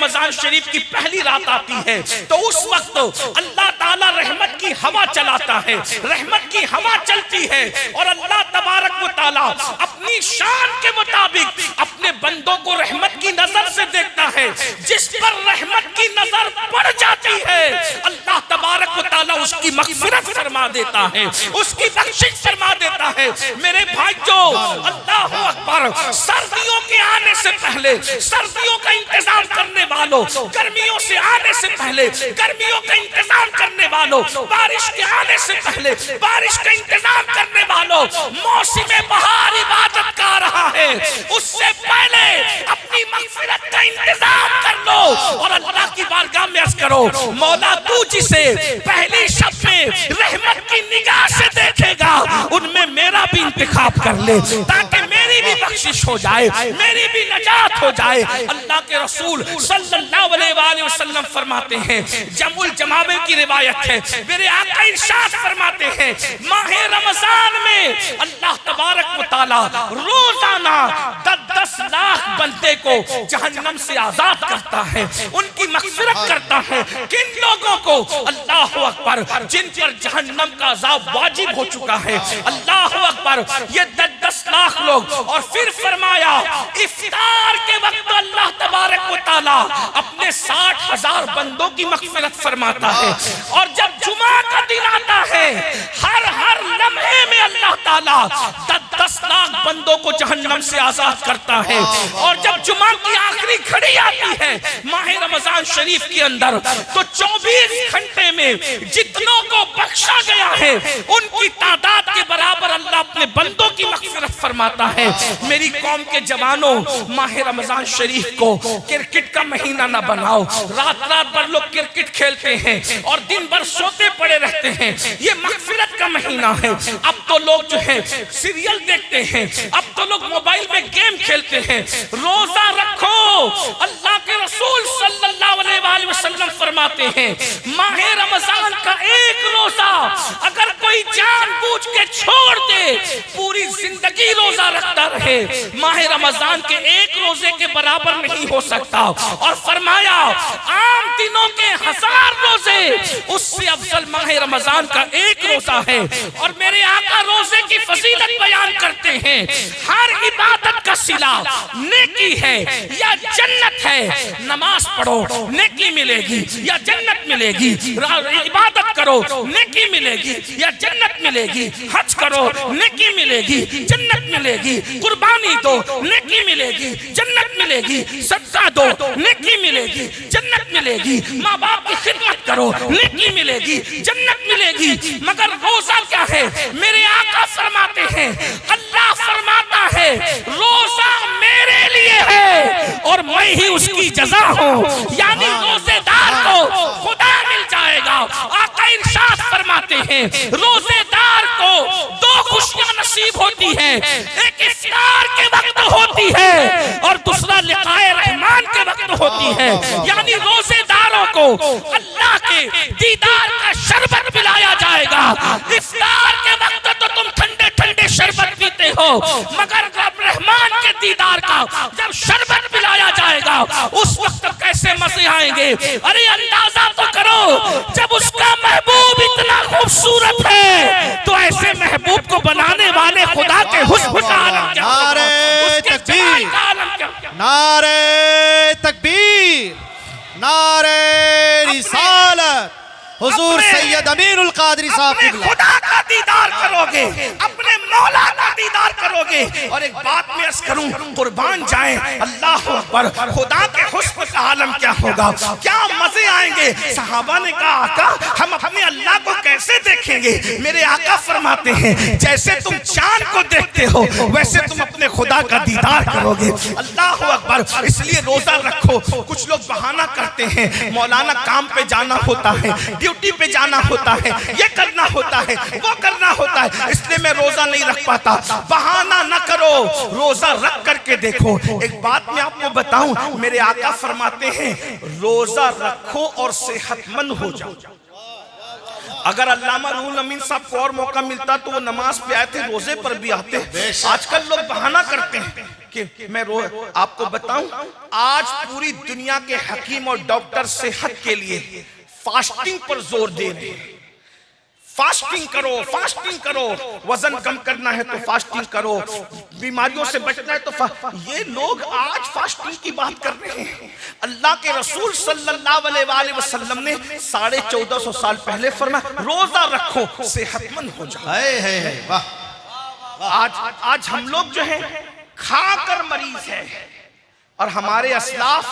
रमजान शरीफ की पहली रात आती है तो उस वक्त अल्लाह ताला रहमत की हवा चलाता है, रहमत की हवा चलती है और अल्लाह तबारक व तआला अपनी शान के मुताबिक अपने बंदों को रहमत की नजर से देखता है। जिस पर रहमत की नजर पड़ जाती है अल्लाह तबारक व तआला उसकी मग़फ़िरत फरमा देता है, उसकी बख्शिश फरमा देता है। मेरे भाइयों, अल्लाह अकबर, सर्दियों के आने से पहले सर्दियों का इंतजाम करने वालों, गर्मियों से आने से पहले गर्मियों का इंतजाम करने वालों, बारिश के आने से पहले बारिश का इंतजाम करने वालों, मौसम बहार इबादत का आ रहा है, उससे पहले अपनी मग़फ़िरत का इंतजाम कर लो और अल्लाह की बारगाह में अर्ज़ करो, मौला तू जिसे पहली शब में रहमत की निगाह से देखेगा उनमें मेरा भी इंतखाब कर ले ताकि मेरी भी बख्शिश हो जाए, मेरी भी नजात हो जाए। अल्लाह के रसूल सल्लल्लाहु अलैहि वसल्लम फरमाते हैं, जमुल जमावे की रिवायत है, मेरे आका इरशाद फरमाते हैं, माह रमजान में अल्लाह तबारक व तआला रोजाना 10 लाख बंदे को जहन्नम से आजाद करता है, उनकी मग़फ़िरत करता है। किन लोगों को? अल्लाह अकबर, जिन पर जहन्नम का अज़ाब वाजिब हो चुका है। अल्लाह अकबर, ये 10 लाख लोग। और फिर फरमाया इफ्तार के वक्त अल्लाह तबारक व तआला अपने 60,000 बंदों की मग़फ़िरत फरमाता है। और जब जुमा का दिन आता है हर लम्हे में अल्लाह ताला 10 लाख बंदों को जहन्नम से आजाद करता है। और जब जुमा की आखिरी घड़ी आती है माह रमजान शरीफ के अंदर तो 24 घंटे में जितनों को बख्शा गया है उनकी तादाद के बराबर अल्लाह अपने बंदों की मग़फ़िरत फरमाता है। मेरी कौम के जवानों, माह रमजान शरीफ को क्रिकेट का महीना ना बनाओ। रात भर लोग क्रिकेट खेलते हैं और दिन भर सोते पड़े रहते हैं। ये मग़फ़िरत का महीना है। अब तो लोग जो है सीरियल देखते हैं, अब तो लोग मोबाइल में गेम खेलते हैं। रोजा रखो। अल्लाह के रसूल सल्लल्लाहु अलैहि वसल्लम फरमाते हैं, माह रमजान का एक रोजा अगर कोई जानबूझ के छोड़ दे पूरी जिंदगी रोजा रखता रहे, माह रमजान के एक रोजे के बराबर नहीं हो सकता। और फरमाया आम दिनों के 1000 रोजे उससे अफजल माह रमजान का एक रोजा है। और मेरे आका रोजे की फजीलत बयान करते हैं, हर इबादत का सिला नेकी है या जन्नत है। नमाज पढ़ो नेकी मिलेगी या जन्नत मिलेगी, इबादत करो नेकी मिलेगी या जन्नत मिलेगी, हज करो नेकी मिलेगी जन्नत मिलेगी, कुर्बानी दो नेकी मिलेगी जन्नत मिलेगी, सदका दो नेकी मिलेगी जन्नत मिलेगी, माँ बाप की खिदमत करो नेकी मिलेगी जन्नत मिलेगी। मगर रोजा क्या है? मेरे आका फरमाते हैं, अल्लाह फरमाता है रोजा मेरे लिए है और मैं ही उसकी जज़ा हूँ। यानी रोजेदार को खुदा मिल जाएगा। आका इरशाद फरमाते हैं रोजेदार को 2 खुशियां नसीब होती है, एक इफ्तार के वक्त होती है और दूसरा लिक़ाए रहमान के वक्त होती है। यानी रोजेदारों को अल्लाह के दीदार का शरबत पिलाया जाएगा। इफ्तार के वक्त तो तुम ठंडे ठंडे शरबत पीते हो, मगर रब रहमान के दीदार का जब शरबत पिलाया जाएगा उस वक्त कैसे मजे आएंगे। अरे अंदाजा तो करो, जब उसका महबूब इतना खूबसूरत है तो ऐसे महबूब को बनाने वाले खुदा के हुस्न का आलम क्या होगा, उसके जमाल का आलम क्या होगा। नारे तकबीर, नारे रिसालत, हुजूर सैयद अमीरुल कादरी साहब की खुदा का दीदार करोगे, अपने मौला का दीदार करोगे। और एक बात मैं अर्ज़ करूं, कुर्बान जाए अल्लाह अकबर, खुदा के हुस्न का आलम क्या होगा, क्या मजे आएंगे। सहाबा ने कहा आका हम अपने अल्लाह को कैसे देखेंगे? मेरे आका फरमाते हैं जैसे तुम चांद को देखते हो वैसे तुम अपने खुदा का दीदार करोगे। अल्लाह अकबर। इसलिए रोजा रखो। कुछ लोग बहाना करते हैं, मौलाना काम पे जाना होता है, ड्यूटी पे जाना होता है, ये करना होता है, वो करना होता है, इसलिए मैं रोजा नहीं रख पाता। बहाना न करो, रोजा रख करके देखो। एक बात मैं आपको बताऊं, मेरे आका फरमाते हैं रोजा रखो और सेहतमंद हो जाओ। अगर अल्लामा रूहुल अमीन साहब को और मौका मिलता तो वो नमाज पे आए थे, रोजे पर भी आते। आजकल लोग बहाना करते हैं, कि मैं आपको बताऊं, आज पूरी दुनिया के हकीम और डॉक्टर सेहत के लिए फास्टिंग पर जोर दे रहे हैं। फास्टिंग करो, फास्टिंग करो, वजन कम करना है तो फास्टिंग करो, बीमारियों से बचना है तो ये लोग आज फास्टिंग की बात कर रहे हैं। अल्लाह के रसूल सल्लल्लाहु अलैहि वसल्लम ने 1450 साल पहले फरमाया रोजा रखो सेहतमंद हो जाओ। आज हम लोग जो है खाकर मरीज है और हमारे असलाफ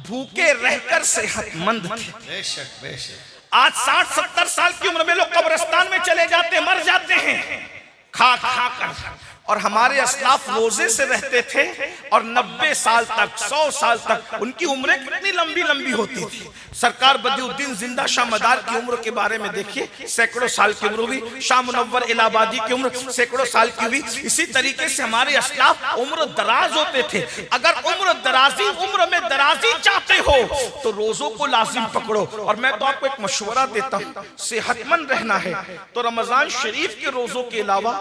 भूखे रहकर सेहतमंद थे। बेशक बेशक। आज 60-70 साल की उम्र में लोग कब्रिस्तान में चले जाते हैं, मर जाते हैं खा खा कर, और हमारे असलाफ रोजे से रहते थे और 90 साल तक 100 साल तक उनकी उम्रें कितनी लंबी लंबी होती थी। सरकार बदिउद्दीन जिंदा शाह मदार की उम्र के बारे में देखिए, सैकड़ों साल की उम्र हुई। शाह मुनव्वर इलाहाबादी की उम्र सैकड़ों साल की हुई। इसी तरीके से हमारे असलाफ उम्र दराज होते थे। अगर उम्र में दराजी चाहते हो तो रोजों को लाजिम पकड़ो। और मैं तो आपको एक मशवरा देता हूँ, सेहतमंद रहना है तो रमजान शरीफ के रोजों के अलावा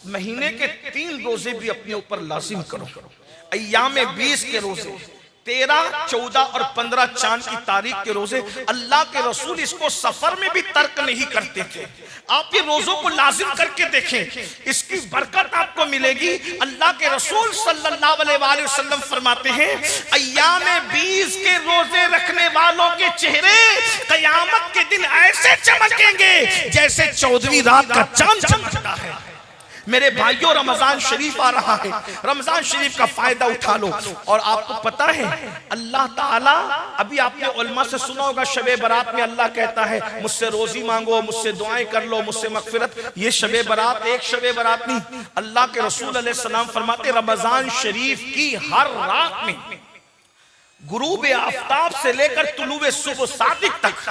महीने के 3 रोजे भी अपने ऊपर लाजिम करो। अय्याम 20 के रोजे, 13, 14 और 15 चांद की तारीख के रोजे, अल्लाह के रसूल इसको सफर में भी तर्क नहीं करते थे। आप ये रोजों को लाजिम करके देखें, इसकी बरकत आपको मिलेगी। अल्लाह के रसूल सल्लल्लाहु अलैहि वसल्लम फरमाते हैं, अय्याम 20 के रोजे रखने वालों के चेहरे कयामत के दिन ऐसे चमकेंगे जैसे 14वीं रात का चांद चमकता है। मेरे भाइयों, रमजान शरीफ आ रहा है, रमजान शरीफ का फायदा उठा लो। और आपको पता है अल्लाह ताला, अभी आपने उलमा से सुना होगा, शबे बरात में अल्लाह कहता है मुझसे रोजी मांगो, मुझसे दुआएं कर लो, मुझसे मगफिरत। ये शबे बरात एक शबे बरात नहीं, अल्लाह के रसूल अलैहि सलाम फरमाते रमजान शरीफ की हर रात में गुरूब आफ्ताब से लेकर तुलुए सुबह सादिक तक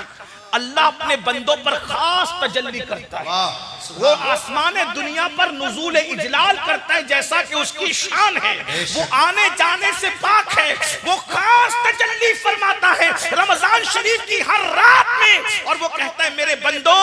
अल्लाह अपने बंदों पर खास तजल्ली करता है। वो आसमान दुनिया पर नुज़ूल इजलाल करता है जैसा कि उसकी शान है। वो आने जाने से पाक है। वो खास तजल्ली फरमाता है रमजान शरीफ की हर रात में, और वो कहता है मेरे बंदो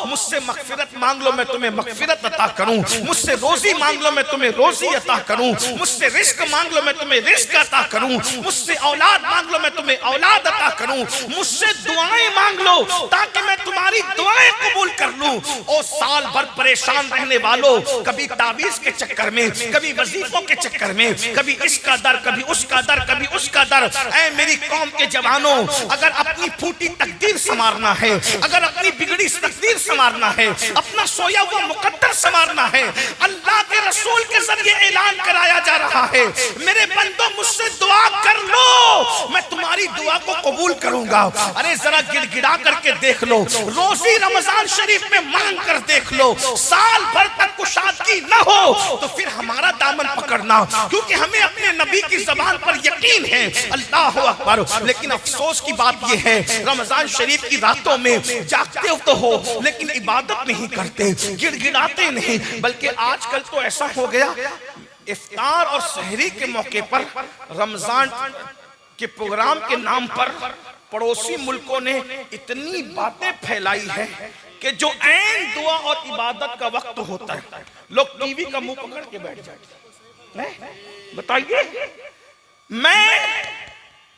मुझसे मगफिरत मांग लो, मैं तुम्हें मगफिरत अता करूं। मुझसे रोजी मांग लो, मैं तुम्हें रोजी अता करूं। मुझसे रिस्क मांग लो, मैं तुम्हें रिस्क अता करूं। मुझसे औलाद मांग लो, मैं तुम्हें औलाद अता करूं। मुझसे दुआएं मांग लो ताकि मैं तुम्हारी दुआएं कबूल कर लूं। ओ साल भर परेशान रहने वालों, कभी ताबीज के चक्कर में, कभी वजीफों के चक्कर में, कभी इसका दर, कभी उसका दर, कभी उसका दर। ऐ मेरी कौम के जवानों, अगर अपनी फूटी तकदीर संवारना है, अगर अपनी बिगड़ी तकदीर संवारना है, अपना सोया हुआ मुकद्दर संवारना है, अल्लाह के रसूल के जरिए ऐलान कराया जा रहा है मेरे बंदों मुझसे दुआ कर लो, मैं तुम्हारी दुआ को कबूल करूंगा। अरे जरा गिड़गिड़ा करके देख लो, रोजी रमजान शरीफ में मांग कर देख लो। साल भर तक कुशादगी न हो तो फिर हमारा दामन पकड़ना, क्योंकि हमें अपने नबी की ज़बान पर यकीन है। अल्लाह अकबर। लेकिन अफसोस की बात यह है रमजान शरीफ की रातों में जागते तो हो लेकिन इबादत नहीं करते, गिड़गिड़ाते नहीं। बल्कि आजकल तो ऐसा हो गया, इफ्तार और सहरी के मौके पर रमजान के प्रोग्राम के नाम पर पड़ोसी मुल्कों ने इतनी बातें फैलाई है कि जो ऐन दुआ और इबादत का वक्त होता है लोग टीवी का मुंह पकड़ के बैठ जाते हैं। बताइए, मैं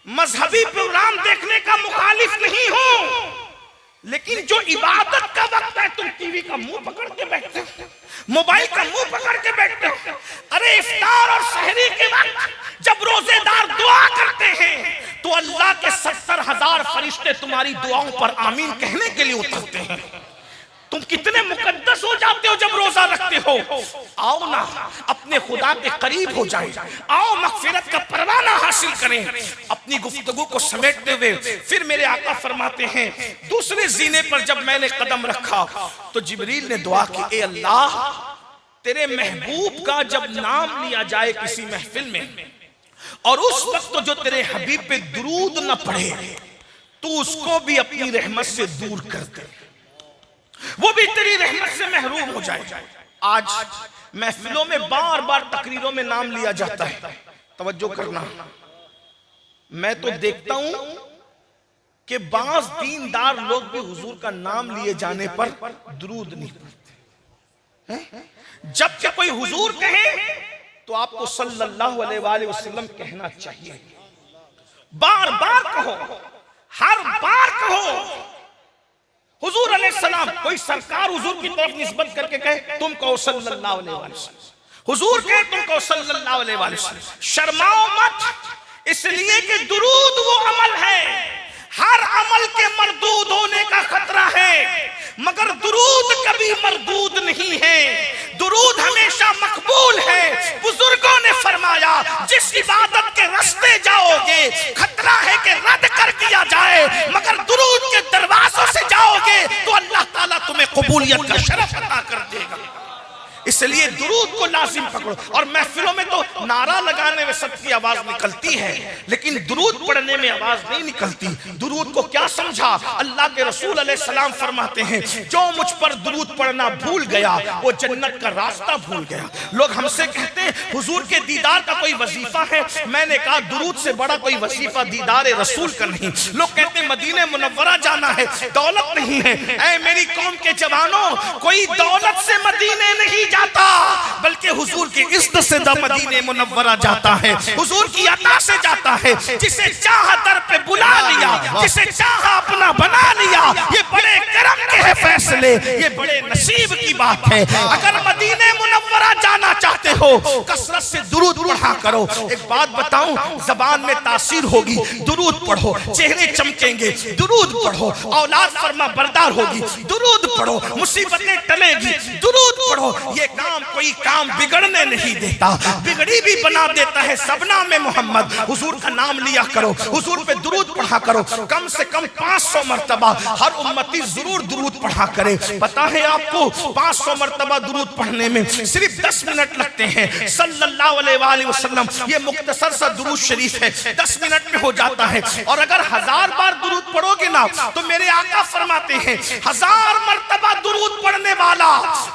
मजहबी प्रोग्राम देखने का मुखालिफ नहीं हूं, लेकिन जो इबादत का वक्त है तुम टीवी का मुंह पकड़ के बैठते हो, मोबाइल का मुंह पकड़ के बैठते हो। अरे इफ्तार और सहरी के वक्त जब रोजेदार दुआ करते हैं तो अल्लाह के 70,000 फरिश्ते तुम्हारी दुआओं पर आमीन कहने के लिए उतरते हैं। तुम कितने मुकद्दस हो जाते हो जब रोजा रखते हो। आओ ना अपने खुदा के करीब हो जाए, आओ मगफिरत का परवाना हासिल करें। अपनी गुफ्तगू को समेटते हुए फिर मेरे आका फरमाते हैं दूसरे जीने पर जब मैंने कदम रखा तो जिब्रील ने दुआ की, ए अल्लाह तेरे महबूब का जब नाम लिया जाए किसी महफिल में और उस वक्त जो तेरे हबीब पे दुरूद न पढ़े तू उसको भी अपनी रहमत से दूर कर दे, वो भी तेरी रहमत से महरूम हो जाए। आज महफिलों में बार बार तकरीरों में नाम लिया जाता है, तवज्जो करना। मैं तो देखता हूं कि बाज़ दीनदार लोग भी हुजूर का नाम लिए जाने पर दुरूद नहीं पढ़ते, जबकि कोई हुजूर कहे तो आपको सल्लल्लाहु अलैहि वसल्लम कहना चाहिए। बार बार कहो, हर बार कहो हुजूर अलैहिस्सलाम। कोई सरकार हुजूर की तरफ निस्बत करके कहे तुम कहो सल्लल्लाहु अलैहि वसल्लम, हुजूर कहे तुम कहो सल्लल्लाहु अलैहि वसल्लम। शर्माओ मत, इसलिए कि दुरूद वो अमल है, हर अमल के मरदूद होने का खतरा है, मगर दुरूद कभी मरदूद नहीं है, दुरूद हमेशा मकबूल है। बुजुर्गों ने फरमाया जिस इबादत के रास्ते जाओगे खतरा है कि रद्द कर दिया जाए, मगर दुरूद के दरवाजों से जाओगे तो अल्लाह ताला तुम्हें कबूलियत का शरफ अता कर देगा। इसलिए दुरूद को लाजिम पकड़ो। और महफिलों में तो नारा लगाने में सबकी आवाज निकलती है, लेकिन दुरूद पढ़ने में आवाज नहीं निकलती। दुरूद को क्या समझा? अल्लाह के रसूल अलैहिस्सलाम फरमाते हैं जो मुझ पर दुरूद पढ़ना भूल गया वो जन्नत का रास्ता भूल गया। लोग हमसे कहते हैं हुजूर के दीदार का कोई वजीफा है, मैंने कहा दुरूद से बड़ा कोई वजीफा दीदार रसूल का नहीं। लोग कहते हैं मदीने मुनव्वरा जाना है, दौलत नहीं है। ऐ मेरी कौम के जवानों, कोई दौलत से मदीने नहीं जाता, बल्कि हुजूर की इज्जत से मदीने मुनव्वरा जाता है, हुजूर की अता से जाता है। जिसे चाहा दर पे बुला लिया, जिसे चाहा अपना बना लिया, ये बड़े करम के है फैसले, ये बड़े नसीब की बात है। अगर मदीने मुनव्वरा जाना चाहते हो कसरत से दुरूद पढ़ा करो। एक बात बताऊं, जबान में तासीर होगी, दुरूद पढ़ो, चेहरे चमकेंगे, दुरूद पढ़ो, औलाद फरमा बरदार होगी, दुरूद पढ़ो, मुसीबतें टलेगी, दुरूद पढ़ो। ये काम कोई काम बिगड़ने नहीं देता, बिगड़ी भी बना देता है। सबना में मोहम्मद, हुजूर का नाम लिया करो, हुजूर पे दुरूद पढ़ा करो। कम से कम 500 मर्तबा हर उम्मती जरूर दुरूद पढ़ा करे। पता है आपको 500 मर्तबा दुरूद पढ़ने में सिर्फ 10 मिनट लगते हैं। सल्लल्लाहु अलैहि वसल्लम, ये मुख्तसर सा दुरूद शरीफ है, 10 मिनट में हो जाता है। और अगर 1000 बार दुरूद पढ़ोगे ना तो मेरे आका फरमाते हैं 1000 मर्तबा दुरूद पढ़ने वाला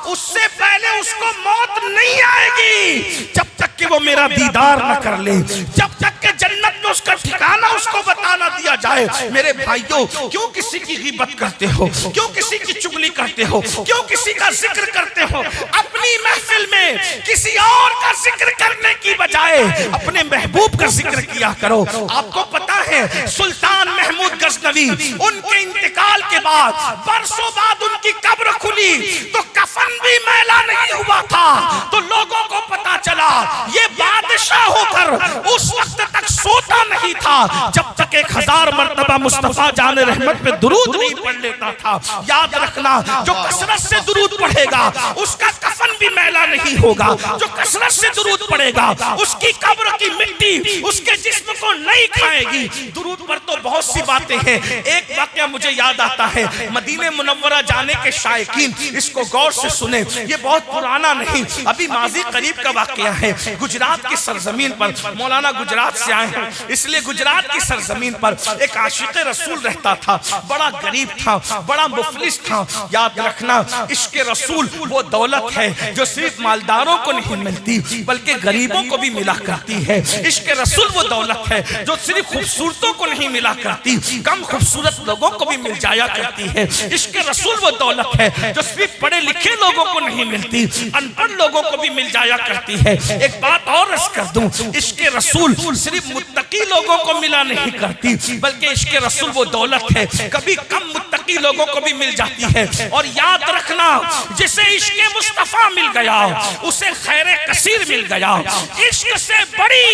उससे पहले उसको मौत नहीं आएगी जब तक कि वो मेरा दीदार न कर ले, जब तक कि जन्नत में उसका ठिकाना उसको बताना दिया जाए। मेरे भाइयों, क्यों किसी की गिबत करते हो, क्यों किसी की चुगली करते हो, क्यों किसी का जिक्र करते हो? अपनी महफिल में किसी और का जिक्र करने की बजाय अपने महबूब का जिक्र किया करो। आपको पता है सुल्तान महमूद गजनवी, उनके इंतकाल के बाद बरसों बाद उनकी कब्र खुली तो कफन भी मैला नहीं हुआ था। तो लोगों को पता चला ये बादशाह होकर उस वक्त तक सोता नहीं था जब तक 1000 मर्तबा मुस्तफा जान रहमत पे दुरूद नहीं पढ़ लेता था। याद रखना, जो कसरत से दुरूद पढ़ेगा उसका कफन भी मैला नहीं होगा, जो कसरत से दुरूद पढ़ेगा उसकी कब्र की मिट्टी उसके जिस्म को नहीं खाएगी। दुरूद पर तो बहुत सी बातें हैं। एक वाकया मुझे याद आता है, मदीने मुनव्वरा जाने के शायकीन इसको गौर से सुने, ये बहुत पुराना नहीं, अभी माजी करीब का वाकया है। गुजरात की सरजमीन पर, मौलाना गुजरात से आए हैं इसलिए गुजरात की सरजमीन पर एक आशिक रसूल रहता था, बड़ा गरीब था, बड़ा मुफलिस था। याद रखना, इश्क रसूल वो दौलत है जो सिर्फ मालदारों को नहीं मिलती बल्कि गरीबों को भी मिला करती है। इश्क रसूल वो दौलत है जो सिर्फ खूबसूरतों को नहीं मिला करती, कम खूबसूरत लोगों को भी मिल जाया करती है। इश्क रसूल वो दौलत है जो सिर्फ पढ़े लिखे लोगों को नहीं मिलती, अनपढ़ लोगों को भी मिल जाया करती है। एक बात और अर्ज कर दूं, इश्क रसूल सिर्फ मुत्तकी लोगों को मिला नहीं करती बल्कि इश्क रसूल वो दौलत है कभी कम मुत्तकी लोगों को भी मिल जाती है। और याद रखना, जिसे इश्क मुस्तफा मिल गया उसे खैर कसीर मिल गया। इश्क से बड़ी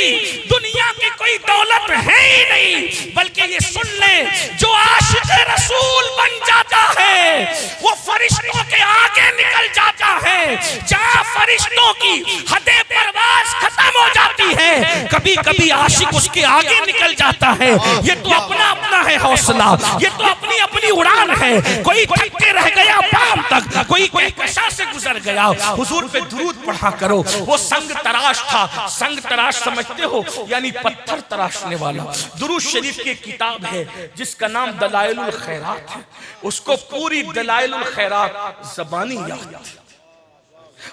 दुनिया की कोई दौलत है ही नहीं। बल्कि ये सुन ले, जो आशिक रसूल बन जाता है वो फरिश्तों के आगे निकल जाता है। जहाँ फरिश्तों की हदे परवाज खत्म हो जाती है, कभी कभी आशिक उसके आगे निकल जाता है। ये तो अपना अपना है हौसला, ये तो अपनी अपनी उड़ान है। कोई थक के रह गया बाम तक, कोई कशा से गुजर गया। हुजूर पे दुरूद पढ़ा करो। वो संग तराश था, संग तराश समझते हो यानी पत्थर तराशने वाला। दुरूद शरीफ की किताब है जिसका नाम दलाइलुल खैरात है, उसको पूरी दलाइलुल खैरात ज़बानी याद,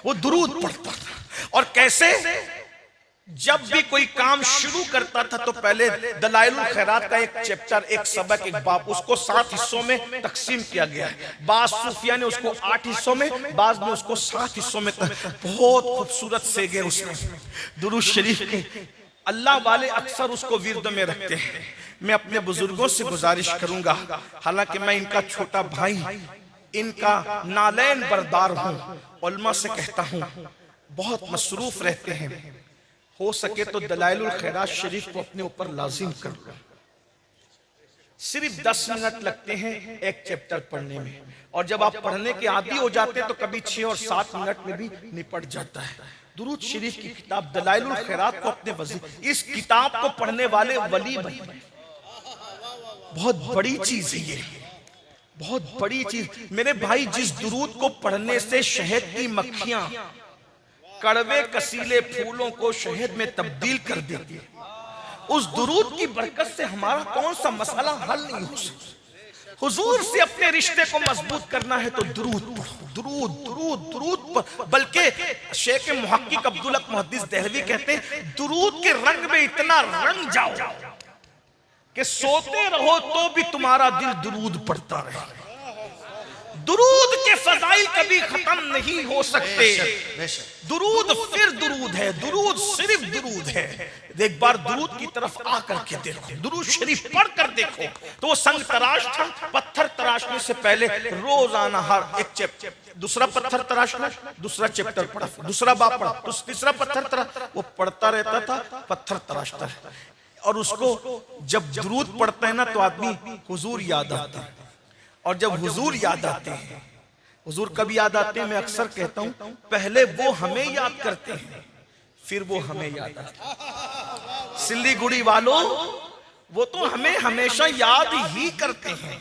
वो दुरूद पढ़ता था। और कैसे? जब भी कोई काम शुरू करता था तो पहले दलाइलुल खैरात का एक चैप्टर, एक सबक, एक बाब, उसको 7 हिस्सों में तकसीम किया गया है। बाज सूफिया ने उसको 8 हिस्सों में, बाज ने उसको 7 हिस्सों में। बहुत खूबसूरत से गए उसमें दुरूद शरीफ के। अल्लाह वाले अक्सर उसको विर्द में रखते हैं। मैं अपने बुजुर्गों से गुजारिश करूंगा, हालांकि मैं इनका छोटा भाई, इनका नालैन बरदार हूं, उलमा से कहता हूं बहुत मसरूफ रहते हैं, हो सके तो दलाइलुल खैरात शरीफ को अपने ऊपर लाजिम कर लो। सिर्फ 10 मिनट लगते हैं एक चैप्टर पढ़ने में, और जब आप पढ़ने के आदी हो जाते हैं तो कभी 6 और 7 मिनट में भी निपट जाता है। दुरूद शरीफ की किताब दलाइलुल खैरात को अपने वजीफ, इस किताब को पढ़ने वाले वली बने। बहुत बड़ी चीज है ये, बहुत बड़ी चीज। मेरे भाई, जिस दुरूद को पढ़ने से शहद की मक्खियां कड़वे कसीले फूलों को शहद में तब्दील कर देती है, उस दुरूद की बरकत से हमारा कौन सा मसला हल नहीं हो सकता। हुजूर से अपने रिश्ते को मजबूत करना है तो दुरूद पढ़ो, दुरूद दुरूद दुरूद। बल्कि शेख मुहक्किक अब्दुल हक मुहद्दिस देहलवी कहते हैं, दुरूद के रंग में इतना रंग जाओ कि सोते रहो तो भी तुम्हारा दिल दुरूद पढ़ता रहे। दुरूद के फजाइल कभी खत्म नहीं हो सकते। दुरूद फिर दुरूद है, दुरूद सिर्फ दुरूद है। एक बार दुरूद की तरफ आकर के देखो, दुरूद शरीफ पढ़ कर देखो तो वो संग तराश था। पत्थर तराशने से पहले रोजाना हर एक चैप्टर, दूसरा पत्थर तराशना, दूसरा चैप्टर पढ़ा, दूसरा बाब पढ़ा, तीसरा पत्थर तराश, वो पढ़ता रहता था, पत्थर तराशता है। और उसको जब दुरूद पढ़ता है ना तो आदमी हुजूर याद आता है, और जब हुजूर याद आते हैं, हुजूर कब याद आते हैं, मैं अक्सर कहता हूं पहले वो हमें याद करते हैं फिर वो हमें याद आते हैं। सिल्लीगुड़ी वालों, वो तो हमें हमेशा याद ही करते हैं।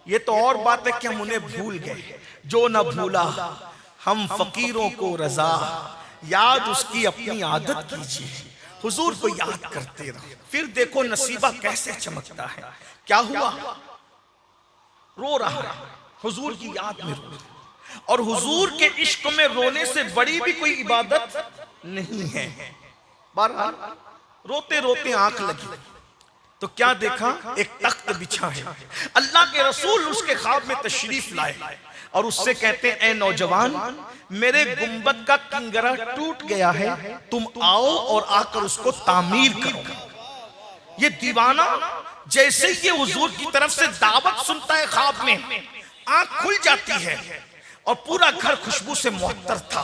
ये तो और बात है कि हम उन्हें भूल गए। जो न भूला हम फकीरों को रजा, याद उसकी अपनी आदत कीजिए। हुजूर को याद करते रहो, फिर देखो नसीबा कैसे चमकता है। क्या हुआ, रो रहा है, हुजूर की याद में रो, और हुजूर के इश्क में रोने से बड़ी भी कोई इबादत नहीं है। बहरहाल रोते रोते आंख लगी तो क्या देखा, एक तख्त बिछा है। अल्लाह के रसूल उसके ख्वाब में तशरीफ लाए और उससे कहते हैं, ए नौजवान, मेरे गुंबद का किंगरा टूट गया है, तुम आओ और आकर उसको तामीर करो। ये दीवाना जैसे ही ये हुजूर की तरफ से दावत सुनता है, ख्वाब में आंख खुल जाती है और पूरा घर खुशबू से मुअत्तर था।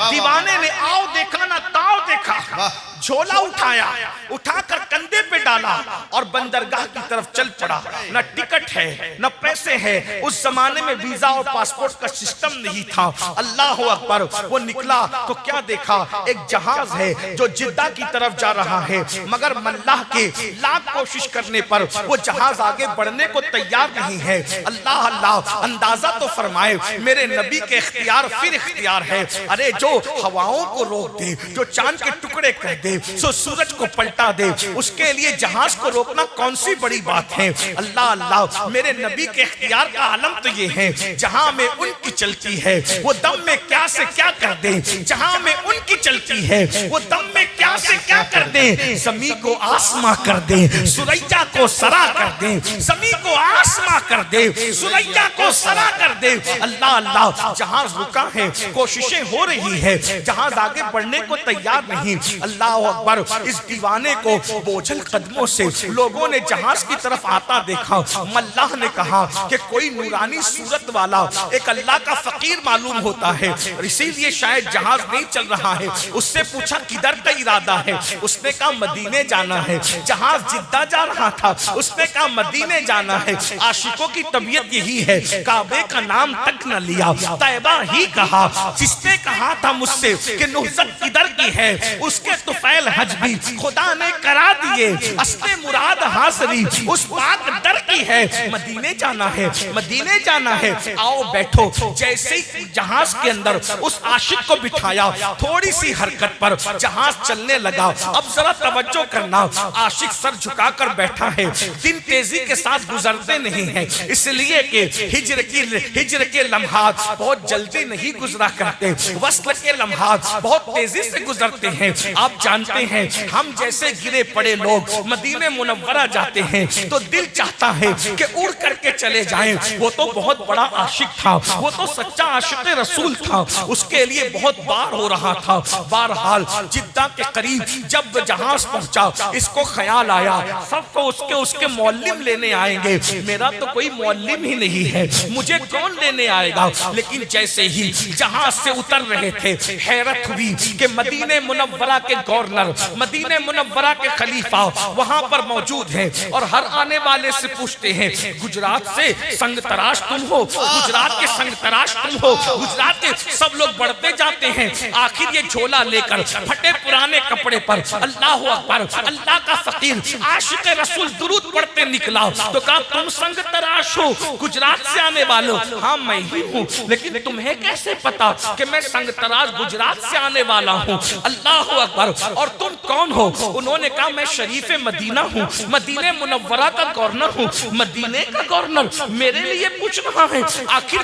दीवाने ने आओ देखा ना ताओ देखा, झोला उठाया, उठाकर कंधे पे डाला और बंदरगाह की तरफ चल पड़ा। न टिकट है न पैसे हैं, उस जमाने में वीजा और पासपोर्ट का सिस्टम नहीं था। अल्लाह अकबर। वो निकला तो क्या देखा, एक जहाज है जो जिद्दा की तरफ जा रहा है, मगर मल्लाह के लाख कोशिश करने पर वो जहाज आगे बढ़ने को तैयार नहीं है। अल्लाह अल्लाह, अंदाजा तो फरमाए, मेरे नबी के इख्तियार फिर इख्तियार है। अरे जो हवाओं को रोक दे, जो चांद के टुकड़े कर दे, जो सूरज को पलटा दे, उसके लिए जहाज को रोकना कौन सी बड़ी बात है। अल्लाह अल्लाह, मेरे नबी के इख्तियार का आलम तो ये है, जहां में उनकी चलती है वो दम में क्या से क्या कर दे। जहां में उनकी चलती है वो दम में क्या से क्या कर दे। जमी को आसमां कर दे, सुरैया को सरा कर दे। जमी को आसमां कर दे, सुरैया को सरा कर दे। अल्लाह अल्लाह, जहाज रुका है, कोशिशें हो रही है, जहाज आगे बढ़ने को तैयार नहीं। अल्लाह अकबर। इस दीवाने को बोझल कदमों से लोगों ने जहाज की तरफ आता देखा। मल्लाह ने कहा कि कोई नूरानी सूरत वाला एक अल्लाह का फकीर मालूम होता है, इसीलिए शायद जहाज नहीं चल रहा है। उससे पूछा किधर का इरादा है, उसने कहा मदीने जाना है। जहाज जिद्दा जा रहा था, उसने कहा मदीने जाना है। आशिकों की तबीयत यही है, काबे का नाम तक न लिया, तैबा ही कहा। जिसने कहा था मुझसे कि नुहजत किधर की है, उसके तुफैल फैल हज भी खुदा ने करा दिए, असले मुराद हाजिरी उस बात दर की है, मदीने जाना है, मदीने जाना है, आओ बैठो। जैसे ही जहाज के अंदर उस आशिक को बिठाया, थोड़ी सी हरकत पर जहाज चलने लगा। अब जरा तवज्जो करना, आशिक सर झुकाकर बैठा है। दिन तेजी के साथ गुजरते नहीं है, इसलिए कि हिज्र के लम्हात बहुत जल्दी नहीं गुजरा करते, वस्ल के लम्हात बहुत तेजी से गुजरते हैं। आप जानते हैं हम जैसे गिरे पड़े लोग मदीने मुनव्वरा जाते हैं तो दिल चाहता है कि उड़ करके चले जाएं। वो तो बहुत बड़ा आशिक था, वो तो सच्चा आशिक रसूल था, उसके लिए बहुत बार हो रहा था। बहरहाल जिद्दा के करीब जब जहाज पहुंचा, इसको ख्याल आया सबको उसके मौलिम लेने आएंगे, मेरा तो कोई मौलिम ही नहीं है, मुझे कौन लेने आएगा। लेकिन जैसे ही जहाज से उतर रहे थे, हैरत हुई कि मदीने मुनव्वरा के गवर्नर, मदीने मुनव्वरा के खलीफा वहां पर मौजूद हैं और हर आने वाले से पूछते हैं, गुजरात से संग तराश तुम हो, गुजरात के संग तराश तुम हो, गुजरात के। सब लोग बढ़ते जाते हैं, आखिर ये झोला लेकर फटे पुराने कपड़े पर अल्लाह अकबर, अल्लाह का फकीर आशिक रसूल दुरूद पढ़ते निकला। तो कहा तुम संग तराश हो, गुजरात से आने वाले? हाँ मैं ही हूँ, लेकिन तुम्हें कैसे पता कि मैं संग तराश गुजरात से आने वाला हूँ? अल्लाह अकबर। और तुम कौन हो? उन्होंने कहा मैं शरीफ मदीना हूँ, मदीने मुनव्वरा का गवर्नर हूँ। मदीने का गवर्नर मेरे लिए पूछ रहा है? आखिर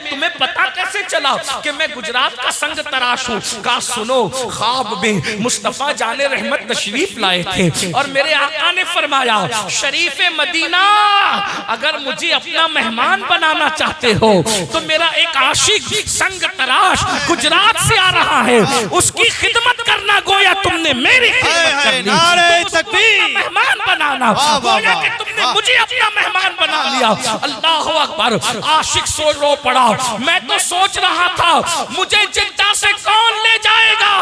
तुम्हें पता कैसे चला कि मैं गुजरात का संग तराश हूँ? कहा सुनो, ख्वाब में मुस्तफा जाने रहमत तशरीफ लाए थे और मेरे आका ने फरमाया, शरीफ मदीना अगर मुझे अपना मेहमान बनाना चाहते हो तो मेरा एक आशिक संग तराश गुजरात से आ रहा है, उसकी खिदमत करना गोया तुमने मेरी खिदमत करनी, मेहमान बनाना गोया कि तुमने मुझे अपना मेहमान बना लिया। अल्लाह अकबर। आशिक सोच रो पड़ा, मैं तो सोच रहा था मुझे जिद्दा से कौन ले जाएगा,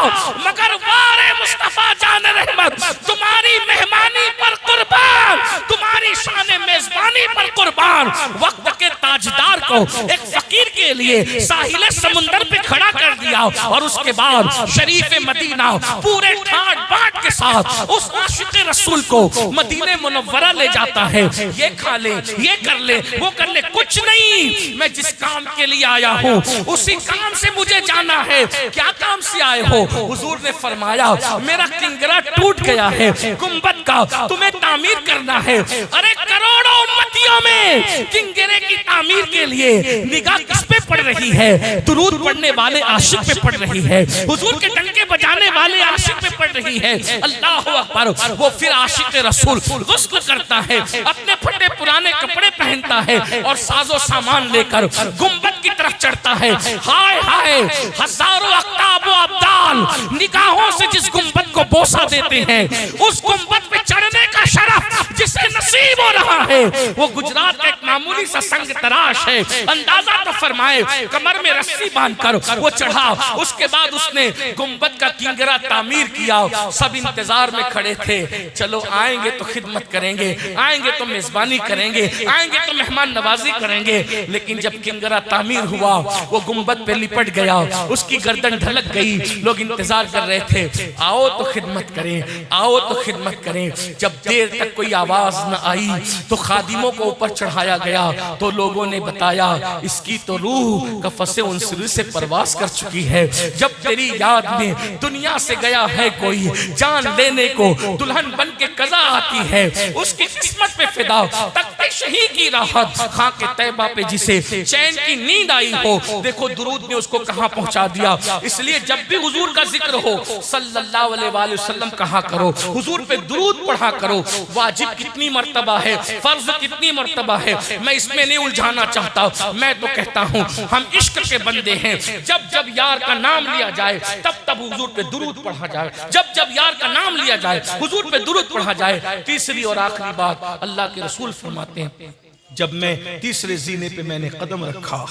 मगर वारे मुस्तफा जाने रहमत तुम्हारी मेहमानी पर कुर्बान, तुम्हारी शान मेजबानी पर कुर्बान। वक्त के ताजदार को एक फकीर के लिए साहिल समुंदर पे खड़ा कर दिया और उसके बाद शरीफ मदीना पूरे ठाट बाट के साथ उस आशिक रसूल को मदीने मुनव्वरा ले जाता है। ये खा ले, ये कर ले, वो कर ले, कुछ नहीं, मैं जिस काम के लिए आया हूँ उसी काम से मुझे जाना है। क्या काम से आए हो? हुजूर ने फरमाया मेरा किंगरा टूट गया है, गुंबद का तुम्हें तामीर करना है। अरे करोड़ों उम्मतियों में किंगरे की तामीर के लिए निगाह किस पे पड़ रही है? दुरूद पढ़ने वाले आशिक पे पड़ रही है, हुजूर के डंके बजाने वाले आशिक पे पड़ रही है। अल्लाह अकबर। वो फिर आशिक रसूल गुस्ल करता है, अपने फटे पुराने कपड़े पहनता है और साजो सामान लेकर गुंबद की तरफ चढ़ता है। हाय हाय, हजारों अख्ताब व अब्दाल निगाहों से जिस गुंबद को बोसा देते हैं, उस गुंबद पे चढ़ने का शरफ जिसे नसीब हो रहा है, वो गुजरात का एक मामूली सा संग तराश है। अंदाजा तो फरमाए, कमर में रस्सी बांधकर वो चढ़ा, उसके बाद उसने गुंबद का किंगरा तामीर किया। सब इंतजार में खड़े थे, चलो आएंगे तो खिदमत करेंगे, आएंगे तो मेजबानी करेंगे, आएंगे तो मेहमान नवाजी करेंगे। लेकिन जब किंगरा तामीर हुआ, वो गुंबद पे लिपट गया, उसकी गर्दन ढलक गई। लोग इंतजार कर रहे थे, आओ तो खिदमत करें, आओ तो खिदमत करें। जब देर तक कोई आवाज न आई तो खादिमों को ऊपर चढ़ाया गया तो लोगों ने बताया इसकी तो रूह कफसे उनसरी से परवास कर चुकी है। जब तेरी याद में दुनिया से गया है कोई, जान लेने को दुल्हन बन के कजा आती है, उसकी किस्मत पे फिदा तख्ते शही की राहत, खां के तैबा पे जिसे चैन की नींद आई हो। देखो दुरूद ने उसको कहां पहुंचा दिया। इसलिए जब भी हुजूर का जिक्र हो सल्लल्लाहु अलैहि वसल्लम कहा करो, हुजूर पे दुरूद पढ़ा करो। वाजिब कितनी मर्तबा है, फर्ज कितनी मर्तबा है, मैं इसमें नहीं उलझाना चाहता। मैं तो कहता हूँ हम इश्क के बंदे हैं, जब जब यार का नाम लिया जाए तब तब हुजूर पे दुरूद पढ़ा जाए, जब जब यार का नाम लिया जाए हुजूर पे दुरूद पढ़ा जाए। तीसरी और आखिरी बात, अल्लाह के रसूल फरमाते हैं, जब मैं तीसरे जीने पे मैंने कदम रखा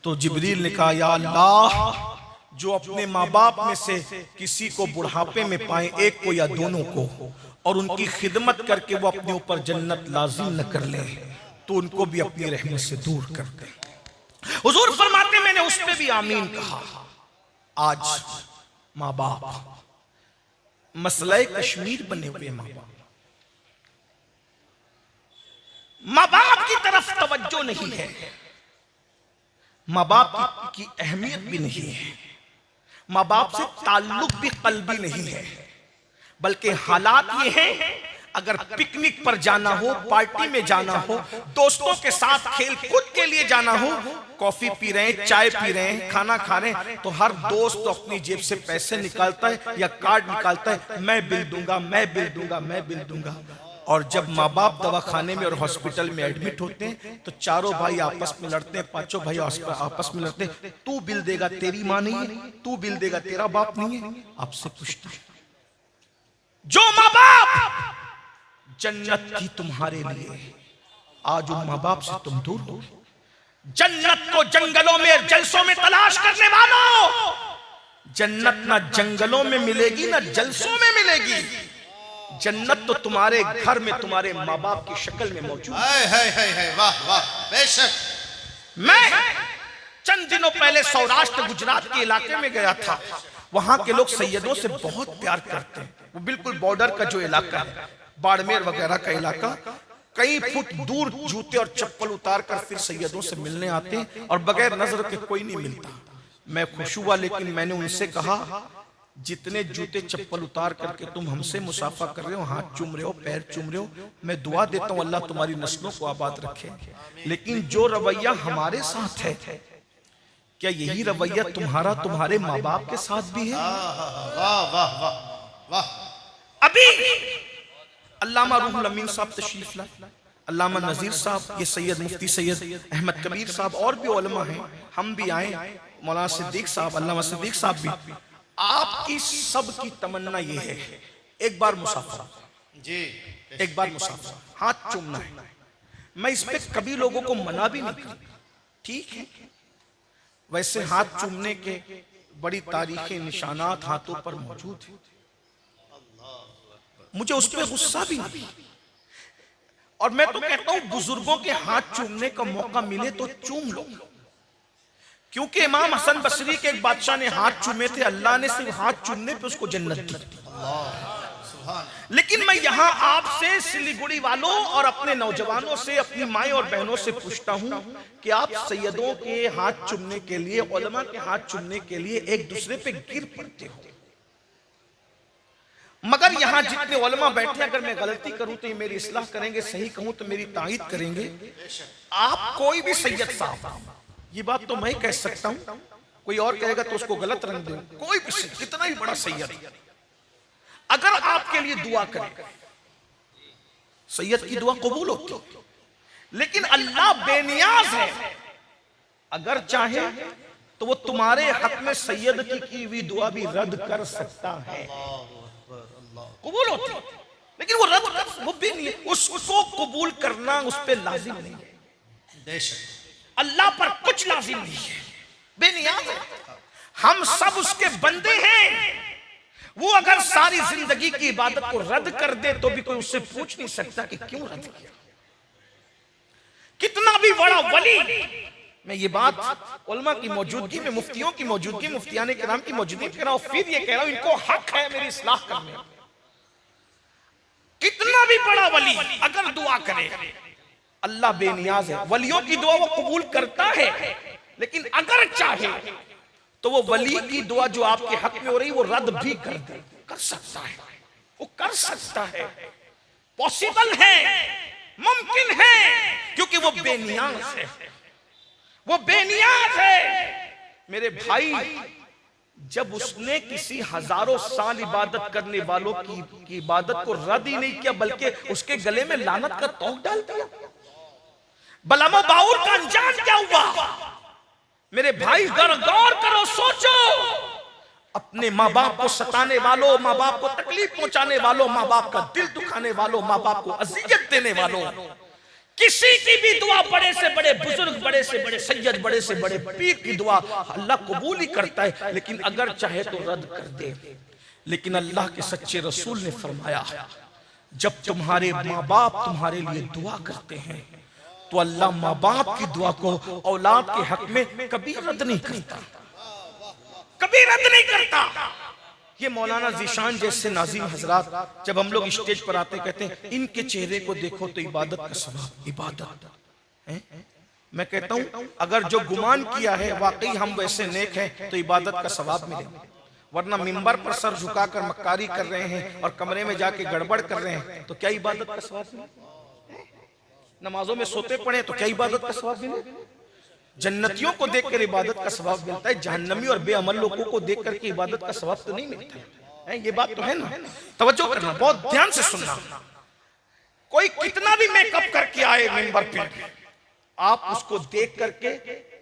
तो जिब्रील ने कहा, या अल्लाह, जो अपने माँ बाप में से किसी को बुढ़ापे में पाए, एक को या दोनों को, और उनकी खिदमत करके वो अपने ऊपर जन्नत लाजिम न कर ले, तो उनको भी अपनी रहमत से दूर कर दे। हुजूर फरमाते मैंने उस पे भी आमीन कहा। आज माँ बाप मसला कश्मीर बने हुए माँ बाप, माँ बाप की तरफ तवज्जो नहीं है, माँ बाप की अहमियत भी नहीं है, माँ बाप से ताल्लुक भी कल्बी नहीं है, बल्कि हालात ये हैं अगर पिकनिक पर जाना हो, पार्टी में जाना हो, दोस्तों के साथ खेल कूद के लिए जाना हो, कॉफी पी रहे हैं, चाय पी रहे हैं, खाना खा रहे हैं, तो हर दोस्त तो अपनी जेब से पैसे निकालता है या कार्ड निकालता है, मैं बिल दूंगा, मैं बिल दूंगा, मैं बिल दूंगा। और जब माँ बाप दवाखाने में और हॉस्पिटल में एडमिट होते हैं तो चारों भाई आपस में लड़ते हैं, पांचों भाई आपस में लड़ते हैं, तू बिल देगा, तेरी माँ नहीं है, तू बिल देगा, तेरा बाप नहीं है। आपसे पूछता है, जो माँ बाप जन्नत थी तुम्हारे लिए, आज उन माँ बाप से तुम दूर हो। जन्नत को जंगलों में जलसों में तलाश करने वालों, जन्नत ना जंगलों में मिलेगी ना जलसों में मिलेगी, जन्नत तो तुम्हारे घर में तुम्हारे माँ बाप की शक्ल में मौजूद है। वाह वाह, बेशक। मैं चंद दिनों पहले सौराष्ट्र गुजरात के इलाके में गया था। वहां के लोग सैयदों से बहुत प्यार करते हैं। वो बिल्कुल बॉर्डर का जो इलाका है, बाड़मेर वगैरह का इलाका, कई फुट दूर जूते और चप्पल उतार कर फिर सैयदों से मिलने आते हैं और बगैर नजर के कोई नहीं मिलता। मैं खुश हुआ, लेकिन मैंने उनसे कहा, जितने जूते चप्पल उतार करके तुम हमसे मुसाफा कर रहे हो, हाथ चूम रहे हो, पैर चूम रहे हो, मैं दुआ देता हूं अल्लाह तुम्हारी नस्लों को आबाद रखे, लेकिन जो रवैया हमारे साथ है, क्या यही रवैया तुम्हारा तुम्हारे माँ बाप के साथ भी है? वाह वाह वाह वाह। अभी अल्लामा रूहुल अमीन साहब तशरीफ लाए, अल्लामा नजीर साहब, ये सैयद मुफ्ती सैयद अहमद कबीर साहब और भी उलमा हैं, हम भी आए, मौलाना सिद्दीक साहब, अल्लामा सिद्दीक साहब भी। आपकी सबकी तमन्ना ये है, एक बार मुसाफा जी, एक बार मुसाफा, हाथ चूमना है। मैं इस पे कभी लोगों को मना भी नहीं करता, ठीक है। वैसे हाथ चूमने के बड़ी तारीखें, निशानात हाथों पर मौजूद है, मुझे उस पर गुस्सा भी नहीं। और मैं तो कहता हूं बुजुर्गों के हाथ चूमने का मौका मिले तो चूम लो, क्योंकि इमाम हसन बसरी के एक बादशाह ने हाथ चूमे थे, अल्लाह ने सिर्फ हाथ चूमने पे उसको जन्नत दी। लेकिन मैं यहां आपसे, सिलीगुड़ी वालों और अपने नौजवानों से, अपनी माएं और बहनों से पूछता हूं कि आप सैयदों के हाथ चूमने के लिए, उलमा के हाथ चूमने के लिए एक दूसरे पे गिर पड़ते हो, मगर यहां जितने उलमा बैठे, अगर मैं गलती करूं तो ये मेरी इस्लाह करेंगे, सही कहूं तो मेरी तायीद करेंगे। आप कोई भी सैयद साहब, ये बात तो मैं कह सकता हूं, कोई और कहेगा तो उसको गलत रंग दे, कोई भी कितना ही बड़ा सैयद अगर आपके लिए दुआ करे, सैयद की दुआ कबूल होती, लेकिन अल्लाह बेनियाज है, अगर चाहे तो वो तुम्हारे हक में सैयद की हुई दुआ भी रद्द कर सकता है, कबूल होती, लेकिन वो रद्द कर, वो भी नहीं, उसको कबूल करना उस पर लाजिम नहीं है। अल्लाह पर कुछ लाजिम नहीं है, बेनियाज है, हम सब उसके बंदे हैं। वो अगर सारी जिंदगी की इबादत को रद्द कर दे तो भी कोई उससे पूछ नहीं सकता कि क्यों रद्द किया। कितना भी बड़ा वली, मैं ये बात उलमा की मौजूदगी में, मुफ्तियों की मौजूदगी, मुफ्तियाने किराम की मौजूदगी में कह रहा हूं, फिर ये कह रहा हूं, इनको हक है मेरी इस्लाह करने। कितना भी बड़ा वली अगर दुआ करे, अल्लाह बेनियाज है, वलियों की दुआ वो कबूल करता है, लेकिन अगर चाहे तो वो वली की दुआ जो आपके हक में हो रही वो रद्द भी कर दे, कर सकता है, वो कर सकता है, पॉसिबल है, मुमकिन है, क्योंकि वो बेनियाज है, वो बेनियाज है। मेरे भाई, जब उसने किसी हजारों साल इबादत करने वालों की इबादत को रद्द ही नहीं किया, बल्कि उसके गले में लानत का तोक डाल दिया, बलामो बाउर का अंजाम क्या हुआ? मेरे भाई गौर करो, सोचो, अपने माँ बाप को सताने वालों, माँ बाप को तकलीफ पहुंचाने वालों, माँ बाप का दिल दुखाने वालों, माँ बाप को अजियत देने वालों, किसी की भी दुआ, बड़े से बड़े बुजुर्ग, बड़े से बड़े सैयद, बड़े से बड़े पीर की दुआ अल्लाह कबूल ही करता है, लेकिन अगर चाहे तो रद्द कर दे। लेकिन अल्लाह के सच्चे रसूल ने फरमाया, जब तुम्हारे माँ बाप तुम्हारे लिए दुआ करते हैं तो अल्लाह माँ बाप की दुआ को औलाद के हक में कभी रद्द नहीं करता, कभी रद्द नहीं करता। ये मौलाना ज़ीशान जैसे नाज़िम हजरात जब हम लोग स्टेज पर आते कहते हैं इनके चेहरे को देखो तो इबादत का सवाब, इबादत है। मैं कहता हूं अगर जो गुमान किया है वाकई हम वैसे नेक हैं तो इबादत का सवाब मिलेगा, वरना मिंबर पर सर झुकाकर मक्कारी कर रहे हैं और कमरे में जाके गड़बड़ कर रहे हैं तो क्या इबादत का सवाब मिलेगा? नमाजों में सोते पड़े तो क्या इबादत का सवाब मिलेगा? जन्नतियों को देखकर इबादत का सवाब मिलता है, जहन्नमी और बेअमल लोगों को देख करके इबादत का सवाब तो नहीं मिलता है। ये बात तो है ना, तवज्जो करना, बहुत ध्यान से सुनना। कोई कितना भी मेकअप करके आए मिंबर पे, आप उसको देख करके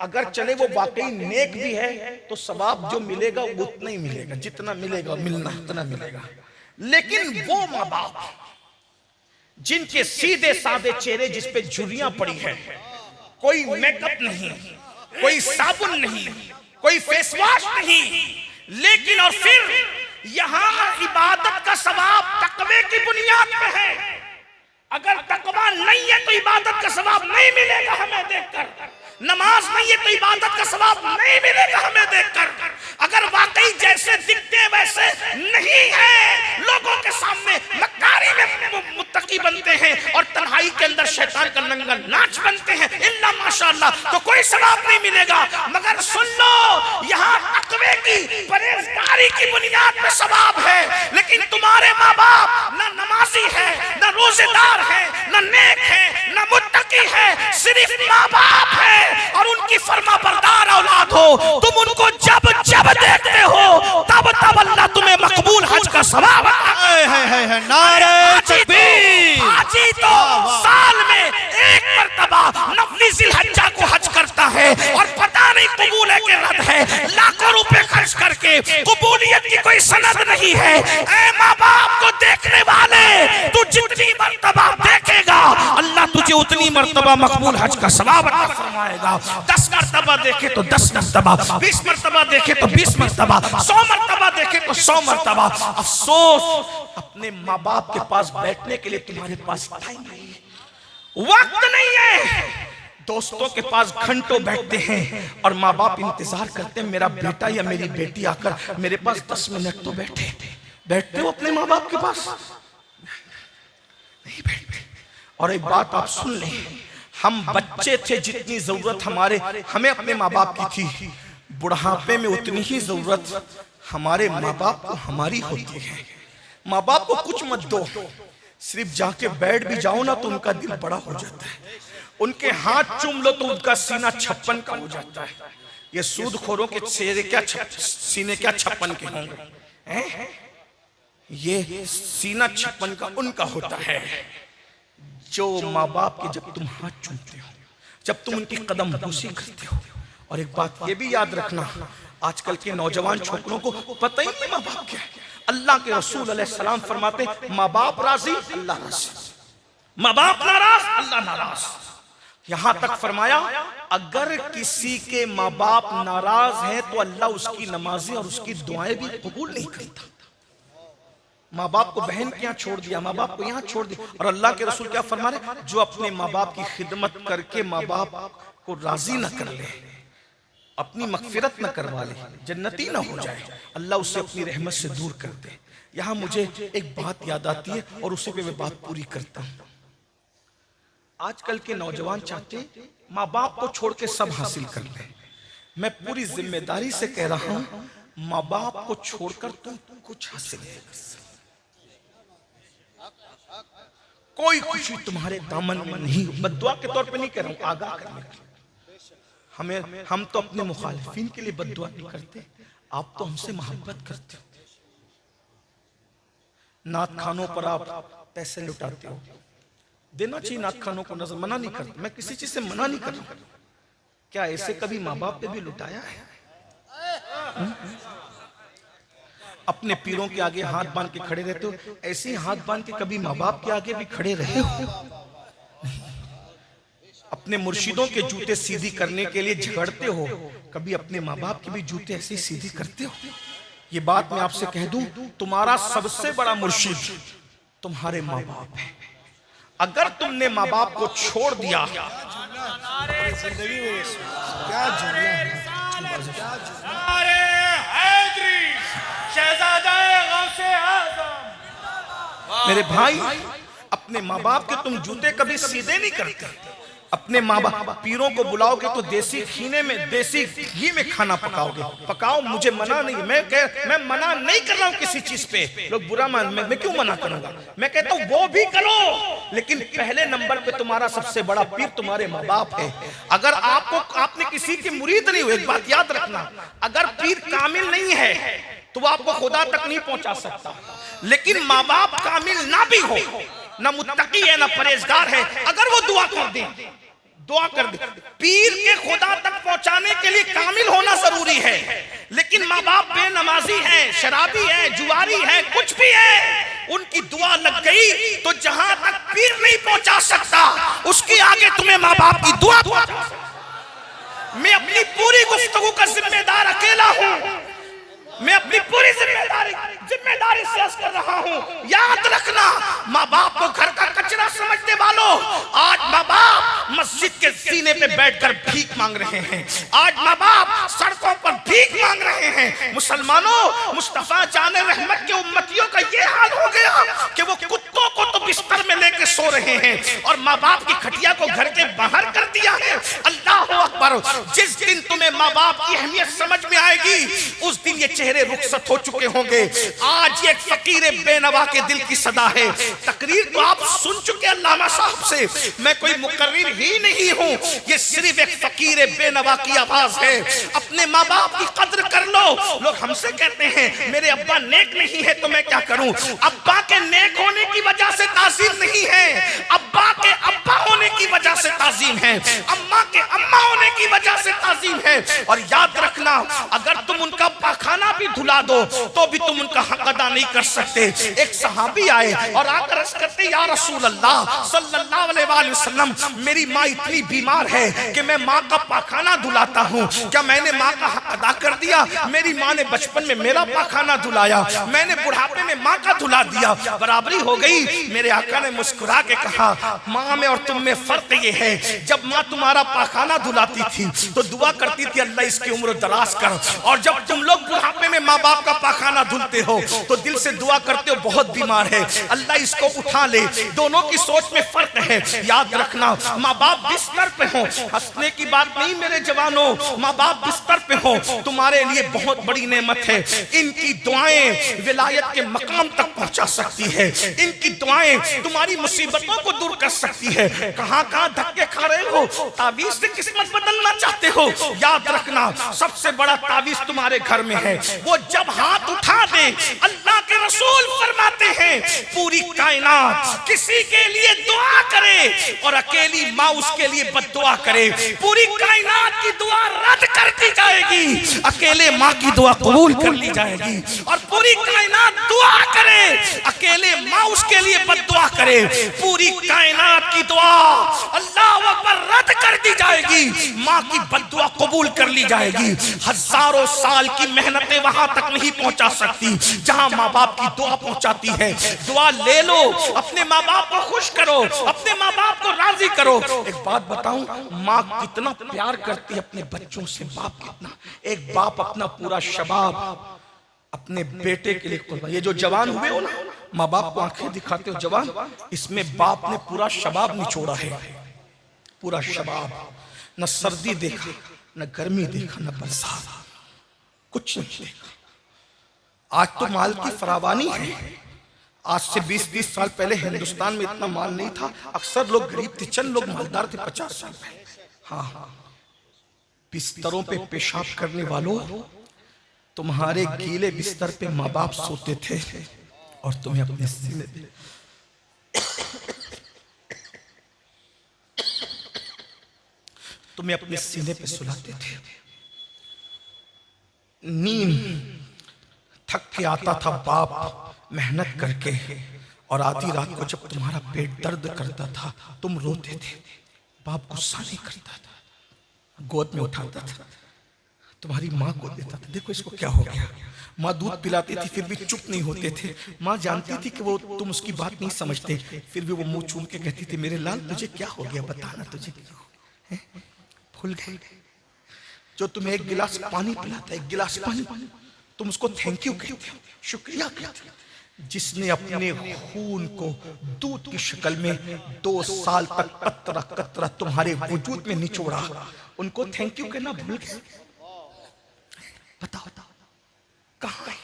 अगर चले वो वाकई नेक भी है तो सवाब जो मिलेगा वो उतना ही मिलेगा, जितना मिलेगा मिलना उतना मिलेगा। लेकिन वो माँ बाप जिनके सीधे साधे चेहरे जिस पे झुर्रियां पड़ी है, कोई मेकअप नहीं, कोई साबुन नहीं, कोई फेस वॉश नहीं, लेकिन और फिर यहां इबादत का सवाब तकवे की बुनियाद पे है। अगर तकवा नहीं है तो इबादत का सवाब नहीं मिलेगा हमें देखकर। नमाज नहीं है तो इबादत का सवाब नहीं मिलेगा हमें देखकर। अगर वाकई जैसे दिखते हैं वैसे नहीं है, लोगों के सामने मक्कारी में मुत्तकी बनते हैं और तन्हाई के अंदर शैतान का नंगा नाच बनते हैं, इल्ला माशाअल्लाह, तो कोई सवाब नहीं मिलेगा। मगर सुन लो, यहाँ तकवे की परहेजगारी की बुनियाद पे सवाब है, लेकिन तुम्हारे माँ बाप ना नमाजी है, ना रोजेदार है, ना नेक है, ना मुत्तकी है, सिर्फ माँ बाप है और उनकी फर्मा बरदार औलाद हो। तुम उनको जब जब देखते हो तब तब अल्लाह तुम्हें मकबूल हज का सवाब है। नारे तकबीर। हाजी तो साल में एक मर्तबा नफली जिलहज्जा को हज करता है और पता नहीं कबूल है कि रद्द है, लाखों रुपए खर्च करके कबूलियत की कोई सनद नहीं है। ऐ माँ बाप को देखने वाले, तू जितनी मर्तबा देखेगा अल्लाह तुझे उतनी मर्तबा मकबूल हज का सवाब अता फरमाएगा। 10 मर्तबा देखे तो 10 मर्तबा, 20 मर्तबा देखे तो 20 मर्तबा, 100 मर्तबा देखे तो 100 मर्तबा। अफसोस अपने माँ बाप के पास बैठने के लिए तुम्हारे पास टाइम नहीं है, वक्त नहीं है। दोस्तों के पास घंटों बैठते हैं और माँ बाप इंतजार करते हैं मेरा बेटा या मेरी बेटी आकर मेरे पास 10 मिनट तो बैठे। बैठते हो अपने माँ बाप के पास? नहीं बैठते। और एक बात आप सुन लें, हम बच्चे थे जितनी जरूरत हमें अपने माँ बाप की थी, बुढ़ापे में उतनी ही जरूरत हमारे माँ बाप को हमारी होती है। माँ बाप को कुछ मत दो, सिर्फ जाके बैठ भी जाओ ना तो उनका दिल बड़ा हो जाता है। उनके हाथ चूम लो तो उनका सीना 56 का हो जाता है। ये सूदखोरों के चेहरे क्या सीने क्या 56 के होंगे? ये सीना 56 का उनका होता है जो माँ बाप के जब तुम हाथ चूमते हो, जब तुम उनकी कदम बोसी करते हो। और एक बात ये भी याद रखना, आजकल के नौजवान छोकरों को पता ही नहीं माँ बाप क्या है। अल्लाह के रसूल अलैहिस्सलाम फरमाते माँ बाप राजी अल्लाह राजी, माँ बाप नाराज अल्लाह नाराज। यहां तक फरमाया अगर किसी के माँ बाप नाराज हैं तो अल्लाह उसकी नमाजें और उसकी दुआएं भी कबूल नहीं करता। माँ बाप को बहन के यहाँ छोड़ दिया, माँ बाप को यहाँ छोड़ दिया, और अल्लाह के रसूल क्या फरमा रहे, जो अपने माँ बाप की खिदमत करके माँ बाप को राजी न कर ले, अपनी मगफिरत न करवा ले, जन्नती न हो जाए, अल्लाह उसे अपनी रहमत से दूर कर दे। यहाँ मुझे एक बात याद आती है और उसी पे मैं बात पूरी करता हूँ। आजकल के नौजवान चाहते माँ बाप को छोड़ के सब हासिल कर ले। मैं पूरी जिम्मेदारी से कह रहा हूँ, माँ बाप को छोड़कर तुम कुछ हासिल नहीं कर सकते। कोई खुशी तुम्हारे दामन में नहीं। बद्दुआ के तौर पे नहीं कह रहा हूं, आगाह करने के। हम तो अपने मुखालिफिन के लिए बद्दुआ नहीं करते, आप तो हमसे मोहब्बत करते हो। नात खानों पर आप पैसे लुटाते हो, देना चाहिए नात खानों को, नजर मना नहीं करता, मैं किसी चीज से मना नहीं कर रहा। क्या ऐसे कभी माँ बाप पे भी लुटाया है? अपने पीरों के आगे हाथ बांध के खड़े रहते हो, ऐसे ही हाथ बांध के कभी माँ बाप के आगे भी खड़े रहे हो? अपने मुर्शिदों के जूते सीधी करने के लिए झगड़ते हो, कभी अपने माँ बाप के भी जूते ऐसे ही सीधी करते हो? ये बात मैं आपसे कह दूं, तुम्हारा सबसे बड़ा मुर्शिद तुम्हारे माँ बाप है। अगर तुमने माँ बाप को छोड़ दिया, जिंदगी में क्या शहजादा गौसे आज़म। मेरे भाई, अपने माँ बाप के तुम जूते कभी सीधे नहीं करते। अपने माँ बाप पीरों को बुलाओगे तो देसी खीने में, देसी घी में खाना पकाओगे। पकाओ, मुझे मना नहीं, मैं मना नहीं कर रहा हूँ किसी चीज पे। लोग बुरा मान, मैं क्यों मना करूंगा? मैं कहता हूँ वो भी करो, लेकिन पहले नंबर पे तुम्हारा सबसे बड़ा पीर तुम्हारे माँ बाप है। अगर आपने किसी के मुरीद नहीं हुए, एक बात याद रखना, अगर पीर कामिल नहीं है तो वो आपको खुदा तक नहीं पहुंचा सकता। लेकिन माँ बाप कामिल ना भी हो, ना मुत्तकी है ना परहेजगार है, अगर वो दुआ कर दे, पीर के खुदा तक पहुंचाने के लिए कामिल होना जरूरी है। लेकिन माँ बाप बेनमाजी है, शराबी है, जुआरी है, कुछ भी है, उनकी दुआ लग गई तो जहां तक पीर नहीं पहुंचा सकता, उसके आगे तुम्हें माँ बाप की दुआ पहुंचा सकता। मैं अपनी पूरी गुफ्तगू का जिम्मेदार अकेला हूं, मैं अपनी पूरी जिम्मेदारी से अर्ज कर रहा हूं। याद रखना, माँ बाप को घर का कचरा समझने वालों, आज माँ बाप मस्जिद के सीने पे बैठकर भीख मांग रहे हैं। आज माँ बाप सड़कों पर भीख मांग रहे हैं। मुसलमानों, मुस्तफा जाने रहमत के उम्मतियों का ये हाल हो गया कि वो कुत्तों को तो बिस्तर में लेके सो रहे हैं और माँ बाप की खटिया को घर के बाहर कर दिया है। अल्लाह अकबर। जिस दिन तुम्हें माँ बाप की अहमियत समझ में आएगी, उस दिन ये चेहरे रुखसत हो चुके होंगे। आज ये फकीर बेनवा के दिल की सदा है। तकरीर तो आप सुन चुके अल्लामा साहब से, मैं कोई मुकर्रिर ही नहीं हूं, ये सिर्फ एक फकीर बेनवा की आवाज है। अपने माँ बाप की कद्र कर लो। लोग हमसे कहते हैं मेरे अब्बा नेक नहीं है तो मैं क्या करूं? अब्बा के नेक होने की वजह से ताजीम नहीं है, अब्बा के अब्बा होने की वजह से ताजीम है, अम्मा के अम्मा होने की वजह से ताजीम है। और याद रखना, अगर तुम उनका पाखाना भी धुला दो तो भी तुम उनका हक अदा नहीं कर सकते। एक सहाबी आए और आकर अर्ज करते, या रसूल अल्लाह सल्लल्लाहु अलैहि वसल्लम, मेरी माँ इतनी बीमार है कि मैं माँ का पाखाना धुलाता हूँ, क्या मैंने माँ का हक अदा कर दिया? मेरी माँ ने बचपन में मेरा पाखाना धुलाया, मैंने बुढ़ापे में माँ का धुला दिया, बराबरी हो गई। मेरे आका ने मुस्कुरा के कहा, माँ में और तुम में फर्क ये है, जब माँ तुम्हारा पाखाना धुलाती थी तो दुआ करती थी अल्लाह इसकी उम्र दराज कर, और जब तुम लोग बुढ़ापे में माँ बाप का पाखाना धुलते हो तो दिल से दुआ करते हो बहुत बीमार है, अल्लाह इसको उठा ले। दोनों की सोच में फर्क है। याद रखना, माँ बाप बिस्तर पे हो, हंसने की बात नहीं मेरे जवानों, माँ बाप बिस्तर पे हो, तुम्हारे लिए बहुत बड़ी नेमत है। इनकी दुआएं विलायत के मकाम तक पहुंचा सकती है, इनकी दुआएं तुम्हारी मुसीबतों को दूर कर सकती है। कहां कहां धक्के खा रहे हो, तावीज से किस्मत बदलना चाहते हो, याद रखना सबसे बड़ा तावीज तुम्हारे घर में है। वो जब हाथ उठा दे, अल्लाह के रसूल फरमाते हैं पूरी कायनात किसी के लिए दुआ करे और अकेली माँ उसके लिए बद्दुआ करे, पूरी कायनात की दुआ रद्द कर दी जाएगी, अकेले माँ की दुआ कबूल कर ली जाएगी। और पूरी कायनात दुआ करे, अकेले माँ उसके लिए बद्दुआ करे, पूरी कायनात की दुआ अल्लाह अकबर रद्द कर दी जाएगी, माँ की बद्दुआ कबूल कर ली जाएगी। हजारों साल की मेहनतें वहां तक नहीं पहुंचा सकती जहां माँ बाप की दुआ पहुंचाती है। दुआ ले लो, अपने माँ बाप को खुश करो, अपने माँ बाप को राजी करो। एक बात बताऊं, माँ कितना प्यार करती है अपने बच्चों से, बाप कितना। एक बाप अपना पूरा शबाब अपने बेटे के लिए कुर्बान। ये जो जवान हुए हो ना, माँ बाप को आंखें दिखाते हो जवान, इसमें बाप ने पूरा शबाब निचोड़ा है, पूरा शबाब। न सर्दी देखा, न गर्मी देखा, न बरसात, कुछ नहीं देखा। आज तो माल की फरावानी है, आज से 20-30 साल पहले हिंदुस्तान में इतना माल नहीं था। अक्सर लोग गरीब थे, चंद लोग मालदार थे 50 साल पहले। हाँ, बिस्तरों पे पेशाब करने वालों, तुम्हारे गीले बिस्तर पे माँ बाप सोते थे और तुम्हें अपने सीने पे तुम्हें अपने सीने पे सुलाते थे। नींद थक के आता था बाप मेहनत करके, और आधी रात को जब तुम्हारा पेट दर्द करता था तुम रोते थे, बाप गुस्सा नहीं करता था, गोद में उठाता था, तुम्हारी माँ को देता था। देखो इसको क्या हो गया। माँ दूध पिलाती थी फिर भी चुप नहीं होते थे। माँ जानती थी कि वो तुम उसकी बात नहीं समझते, फिर भी वो मुंह चूम के कहती थी, मेरे लाल तुझे क्या हो गया, बताना तुझे क्या, भूल गए। जो तुम्हें एक गिलास पानी पिलाता है, एक गिलास पानी, तुम उसको थैंक यू कहते हो, शुक्रिया कहते हो। जिसने अपने खून को दूध की शक्ल में 2 साल तक कतरा कतरा तुम्हारे वजूद में निचोड़ा, उनको थैंक यू कहना भूल गए? बताओ कहां है?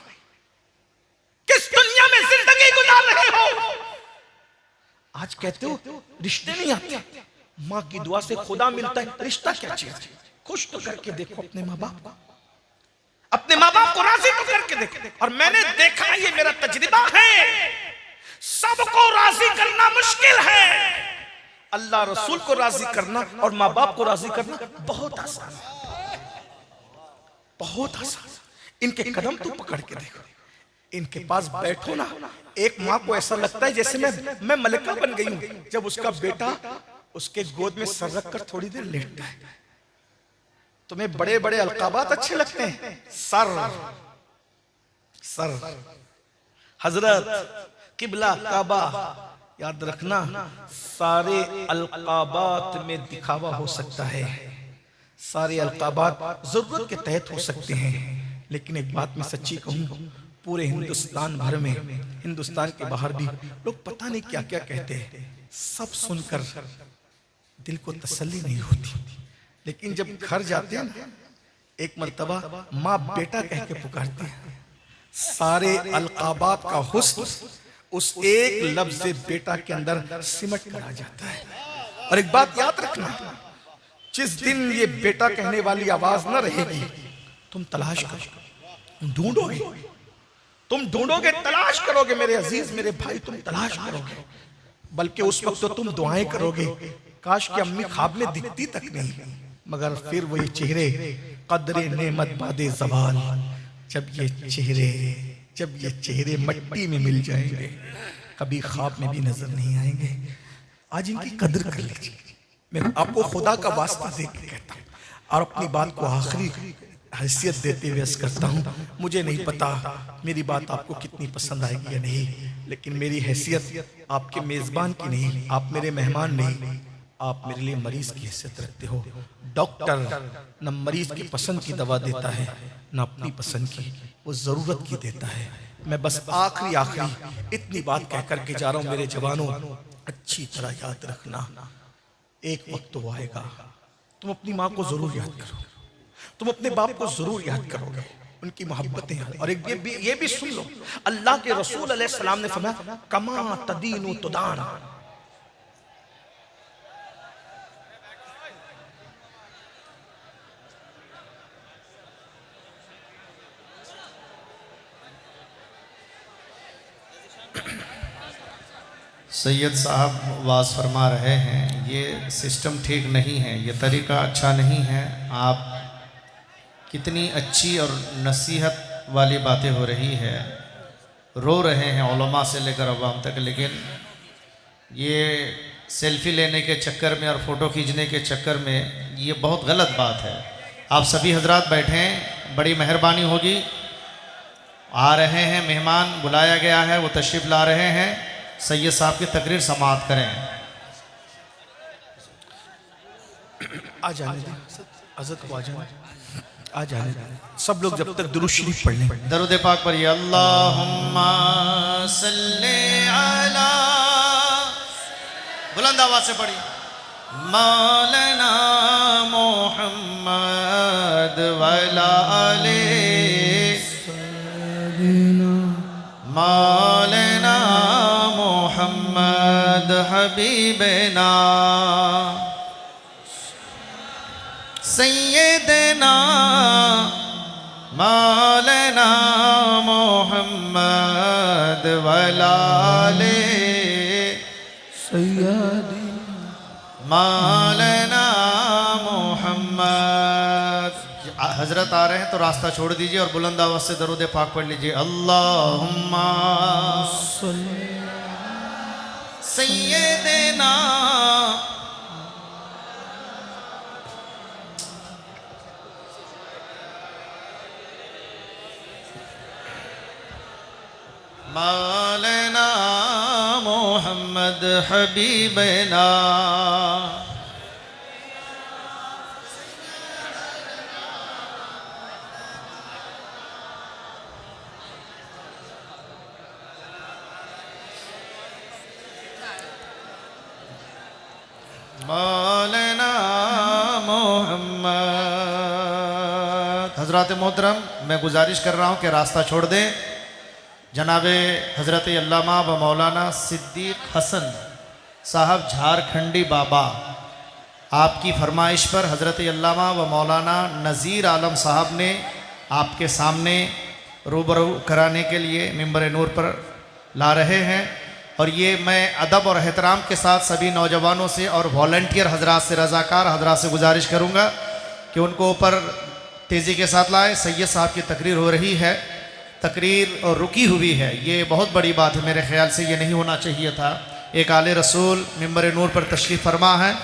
किस दुनिया में जिंदगी गुजार रहे हो? आज कहते हो रिश्ते नहीं आते, माँ की दुआ से खुदा मिलता है। रिश्ता क्या चीज है? खुश तो करके देखो अपने माँ बाप को, अपने माँ बाप को राजी तो करके देखो। और मैंने देखा, ये मेरा तजुर्बा है, सबको राजी करना मुश्किल है, अल्लाह रसूल को राजी करना और माँ बाप को राजी करना बहुत आसान है, बहुत आसान। इनके कदम तो पकड़ के देखो, इनके पास बैठो ना, एक माँ को ऐसा लगता है जैसे मैं मलिका बन गई हूं जब उसका बेटा उसके गोद में सर रख कर थोड़ी देर लेटता है। तुम्हें बड़े बड़े अलकाबात अच्छे लगते हैं, सर सर, हजरत, किबला, काबा, याद रखना सारे अलकाबात में दिखावा हो सकता है, सारे अलकाबात जरूरत के तहत हो सकते हैं, लेकिन एक बात मैं सच्ची कहूं, पूरे हिंदुस्तान भर में, हिंदुस्तान के बाहर भी लोग पता नहीं क्या क्या कहते हैं, सब सुनकर दिल को तसल्ली नहीं होती। लेकिन जब घर जाते हैं ना, एक मर्तबा माँ बेटा कह के पुकारती है, सारे अलकाबात का हुस्न उस एक लफ्ज बेटा के अंदर सिमट कर आ जाता है। और एक बात याद रखना, जिस दिन ये बेटा कहने वाली आवाज न रहेगी, तुम तलाश करो, ढूंढोगे, तुम ढूंढोगे, तलाश करोगे मेरे अजीज, मेरे भाई, तुम तलाश करोगे। बल्कि उस वक्त तो तुम दुआएं करोगे, काश कि अम्मी ख्वाब में दिखती तक नहीं, मगर फिर वही चेहरे कदरे नेमत बादे ज़वाल, जब ये चेहरे मट्टी में मिल जाएंगे, कभी ख्वाब में भी नजर नहीं आएंगे। आज इनकी कदर कर लीजिए। मैं आपको खुदा का वास्ता दे के कहता हूँ और अपनी बात को आखिरी हैसियत देते हुए अर्ज़ करता हूँ, मुझे नहीं पता मेरी बात आपको कितनी पसंद आएगी या नहीं, लेकिन मेरी हैसियत आपके मेज़बान की नहीं, आप मेरे मेहमान नहीं, आप मेरे लिए मरीज की हैसियत रखते हो। डॉक्टर न मरीज की पसंद की दवा देता है, न अपनी पसंद की, वो ज़रूरत की देता है। मैं बस आखिरी इतनी बात कह करके जा रहा हूँ, मेरे जवानों, अच्छी तरह याद रखना, एक वक्त तो आएगा तुम अपनी माँ को जरूर याद करो, तुम अपने बाप को जरूर याद करोगे, उनकी मोहब्बतें। और एक ये भी सुन लो, अल्लाह के रसूल अलैहिस्सलाम ने फरमाया, कमा तदीनु तुदान, सैयद साहब वाज फरमा रहे हैं, ये सिस्टम ठीक नहीं है, ये तरीका अच्छा नहीं है। आप कितनी अच्छी और नसीहत वाली बातें हो रही है, रो रहे हैं उलमा से लेकर अवाम तक, लेकिन ये सेल्फी लेने के चक्कर में और फ़ोटो खींचने के चक्कर में ये बहुत गलत बात है। आप सभी हजरात बैठें, बड़ी मेहरबानी होगी। आ रहे हैं मेहमान, बुलाया गया है, वो तशरीफ़ ला रहे हैं, सैयद साहब की तकरीर समाअत करें। आ जाने दे हज़रत को, आ जाने दे। सब लोग जब तक दुरूद शरीफ पढ़ लें, दरूद पाक पर, अल्लाहुम्मा सल्ले अला, बुलंद आवाज से पढ़ी, मौलाना मोहम्मद वला आले मौलाना मोहम्मद हबीबना सैयदना मौलाना मोहम्मद वला आले सैयदी मौलाना मोहम्मद। हजरत आ रहे हैं तो रास्ता छोड़ दीजिए और बुलंद आवाज से दरूद पाक पढ़ लीजिए, अल्लाहुम्मा सैयदना मौलाना मोहम्मद हबीबना मौलाना मोहम्मद। हजरत मोहतरम, मैं गुजारिश कर रहा हूँ कि रास्ता छोड़ दें। जनाबे हज़रत अल्लामा व मौलाना सिद्दीक हसन साहब झारखंडी बाबा, आपकी फरमाइश पर हज़रत अल्लामा व मौलाना नज़ीर आलम साहब ने आपके सामने रूबरू कराने के लिए मिंबर नूर पर ला रहे हैं। और ये मैं अदब और एहतराम के साथ सभी नौजवानों से और वॉलंटियर हजरात से, रज़ाकार हजरात से गुजारिश करूँगा कि उनको ऊपर तेज़ी के साथ लाए। सैयद साहब की तकरीर हो रही है, तकरीर और रुकी हुई है, ये बहुत बड़ी बात है। मेरे ख्याल से ये नहीं होना चाहिए था। एक आले रसूल मिंबर नूर पर तशरीफ़ फरमा है।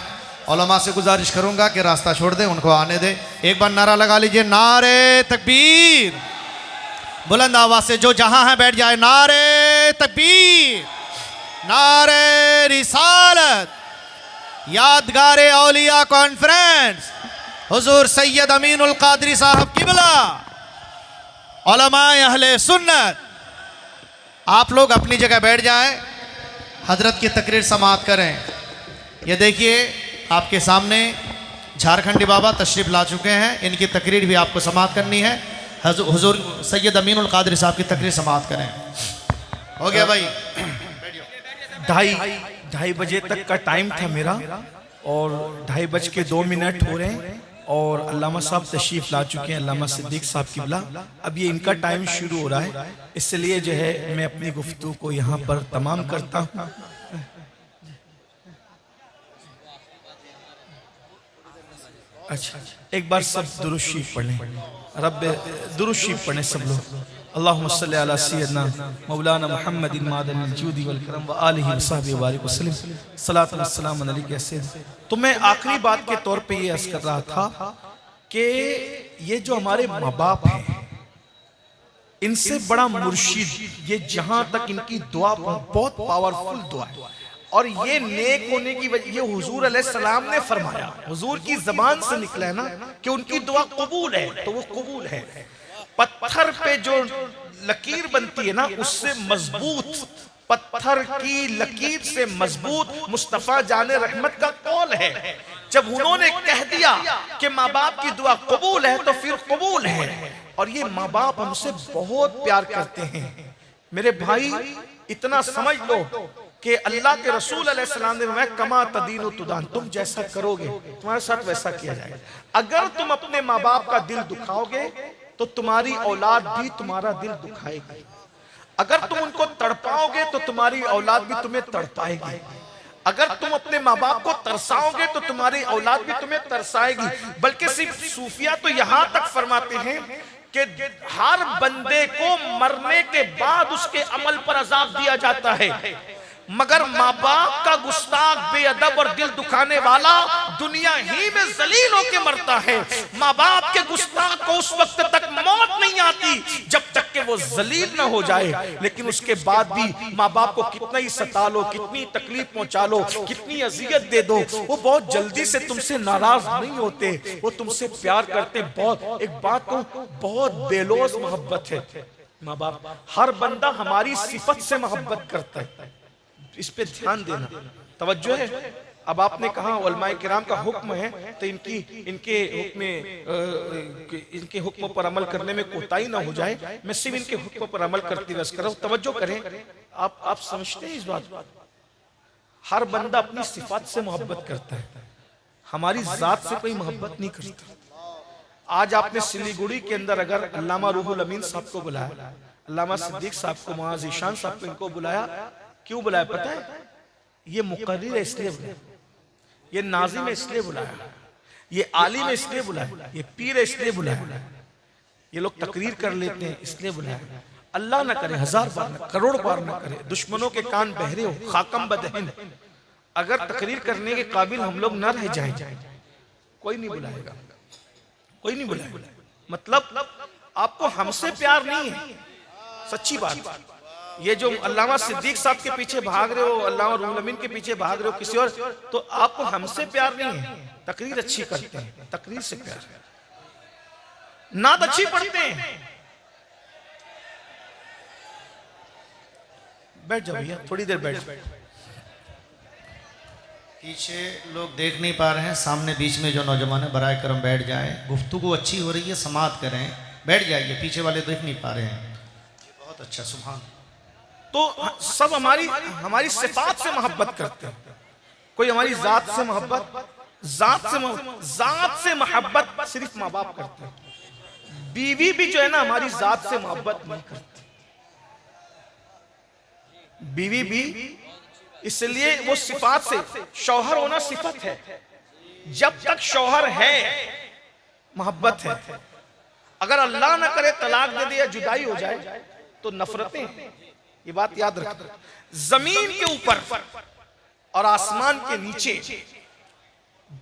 उलमा से गुजारिश करूँगा कि रास्ता छोड़ दें, उनको आने दें। एक बार नारा लगा लीजिए, नारे तकबीर। बुलंद आवाज़ से जो जहाँ है बैठ जाए। नारे तकबीर, नारे रिसालत। यादगार औलिया कॉन्फ्रेंस, हुजूर सैयद अमीनुल कादरी साहब किबला, उलमाए अहले सुन्नत, आप लोग अपनी जगह बैठ जाएं, हजरत की तकरीर समाअत करें। ये देखिए आपके सामने झारखंडी बाबा तशरीफ़ ला चुके हैं, इनकी तकरीर भी आपको समाअत करनी है। हुजूर सैयद अमीनुल कादरी साहब की तकरीर समाअत करें। हो गया भाई। 2:30 बजे तक का टाइम था मेरा और 2:02 हो रहे हैं और अल्लामा साहब तशरीफ़ ला चुके हैं, अल्लामा सिद्दीक साहब किबला। अब ये इनका टाइम शुरू हो रहा है, इसलिए जो है मैं अपनी गुफ्तगू को यहाँ पर तमाम करता हूँ। अच्छा, एक बार सब दुरूद शरीफ पढ़ लें, रब दुरूद शरीफ पढ़ें सब लोग। अल्लाहुम्मा सल्ली अला सय्यदना मौलाना मुहम्मदिन मादनिल जूदी वल करम व आलिहि व सहबिहि व बारिक वसल्लम सलातु व सलाम अलैका सय्यद। तो मैं आखिरी बात के तौर पे ये अर्ज कर रहा था कि ये जो हमारे माँ बाप हैं, इनसे बड़ा मुर्शिद, ये जहां तक इनकी दुआ बहुत पावरफुल दुआ है और ये नेक होने की वजह, ये हुजूर अलैहिस्सलाम ने फरमाया, हुजूर की जबान से निकला है ना कि उनकी दुआ कबूल है, तो वो कबूल है। पत्थर पे जो लकीर बनती है ना, उससे मजबूत, पत्थर की लकीर से मजबूत मुस्तफा जाने रहमत का कौल है। जब उन्होंने कह दिया कि माँ बाप की दुआ कबूल है तो फिर कबूल है। और ये माँ बाप हमसे बहुत प्यार करते हैं। मेरे भाई इतना समझ लो कि अल्लाह के रसूल अलैहिस्सलाम ने फरमाया, कमा तदीनु तुदान, तुम जैसा करोगे तुम्हारे साथ वैसा किया जाएगा। अगर तुम अपने माँ बाप का दिल दुखाओगे तो तुम्हारी औलाद भी तुम्हारा दिल दुखाएगी। अगर तुम उनको तड़पाओगे तो तुम्हारी औलाद भी तुम्हें तड़पाएगी। अगर तुम अपने माँ बाप को तरसाओगे तो तुम्हारी औलाद भी तुम्हें तरसाएगी। बल्कि सिर्फ सूफिया तो यहाँ तक फरमाते हैं कि हर बंदे को मरने के बाद उसके अमल पर अजाब दिया जाता है, मगर माँ बाप का गुस्ताख, बेअदब और दिल दुखाने वाला दुनिया ही में जलील होकर मरता है। माँ बाप के गुस्ताख को उस वक्त तक मौत नहीं आती जब तक कि वो जलील ना हो जाए। लेकिन उसके बाद भी माँ बाप को कितना ही सता लो, कितनी तकलीफ पहुंचा लो, कितनी अजियत दे दो, वो बहुत जल्दी से तुमसे नाराज नहीं होते, वो तुमसे प्यार करते। बहुत एक बात को, बहुत बेलोस मोहब्बत है माँ बाप। हर बंदा हमारी सिफत से मोहब्बत करता है, इस पे ध्यान देना, तवज्जो है। अब आपने कहा उलमाए किराम का हुक्म है तो इनके हुक्म पर अमल करने में कोताही ना हो जाए। मैं सिर्फ इनके हुक्म पर अमल करती रह कर रहा हूं, तवज्जो करें। आप समझते हैं इस बात? हर बंदा अपनी सिफात से मोहब्बत करता है, हमारी जात से कोई मोहब्बत नहीं करता। आज आपने सिलीगुड़ी के अंदर अगर अल्लामा रूहुल अमीन साहब को बुलाया, अल्लामा सिद्दीक साहब को, मुआज़ ईशान साहब को, इनको बुलाया, क्यों बुलाया पता है? ये मुकर्रिर है इसलिए बुलाया, ये नाज़िम है इसलिए बुलाया, ये आलिम है इसलिए बुलाया, ये पीर है इसलिए बुलाया, ये लोग तकरीर कर लेते हैं इसलिए बुलाया। अल्लाह ना करे, 1000 बार ना, करोड़ बार ना करे, दुश्मनों के कान बहरे हो, खाकम बदहिन, अगर तकरीर करने के काबिल हम लोग ना रह जाएं, कोई नहीं बुलाएगा, कोई नहीं बुलाएगा। मतलब आपको हमसे प्यार नहीं है, सच्ची बात। ये जो अल्लामा सिद्दीक साहब के पीछे भाग रहे हो, अल्लामा रूहुल अमीन के पीछे भाग रहे हो किसी और, तो आपको हमसे प्यार नहीं है। तकरीर अच्छी करते हैं, तकरीर से प्यार है, नात अच्छी पढ़ते हैं। बैठ जाओ भैया, थोड़ी देर बैठ जाओ। पीछे लोग देख नहीं पा रहे हैं, सामने बीच में जो नौजवान है बराए करम बैठ जाएं। गुफ्तगू अच्छी हो रही है, समाअत करें, बैठ जाइए। पीछे वाले देख नहीं पा रहे हैं। बहुत अच्छा, सुभान। तो सब हमारी सिफात से मोहब्बत करते हैं। कोई हमारी जात से मोहब्बत, जात से मोहब्बत सिर्फ माँ बाप करते हैं। बीवी भी जो है ना हमारी जात से मोहब्बत नहीं करती। बीवी भी इसलिए वो सिफात से, शौहर होना सिफत है। जब तक शौहर है मोहब्बत है। अगर अल्लाह ना करे तलाक दे दे या जुदाई हो जाए तो नफरतें हैं। ये बात याद रखना। जमीन के ऊपर और आसमान के नीचे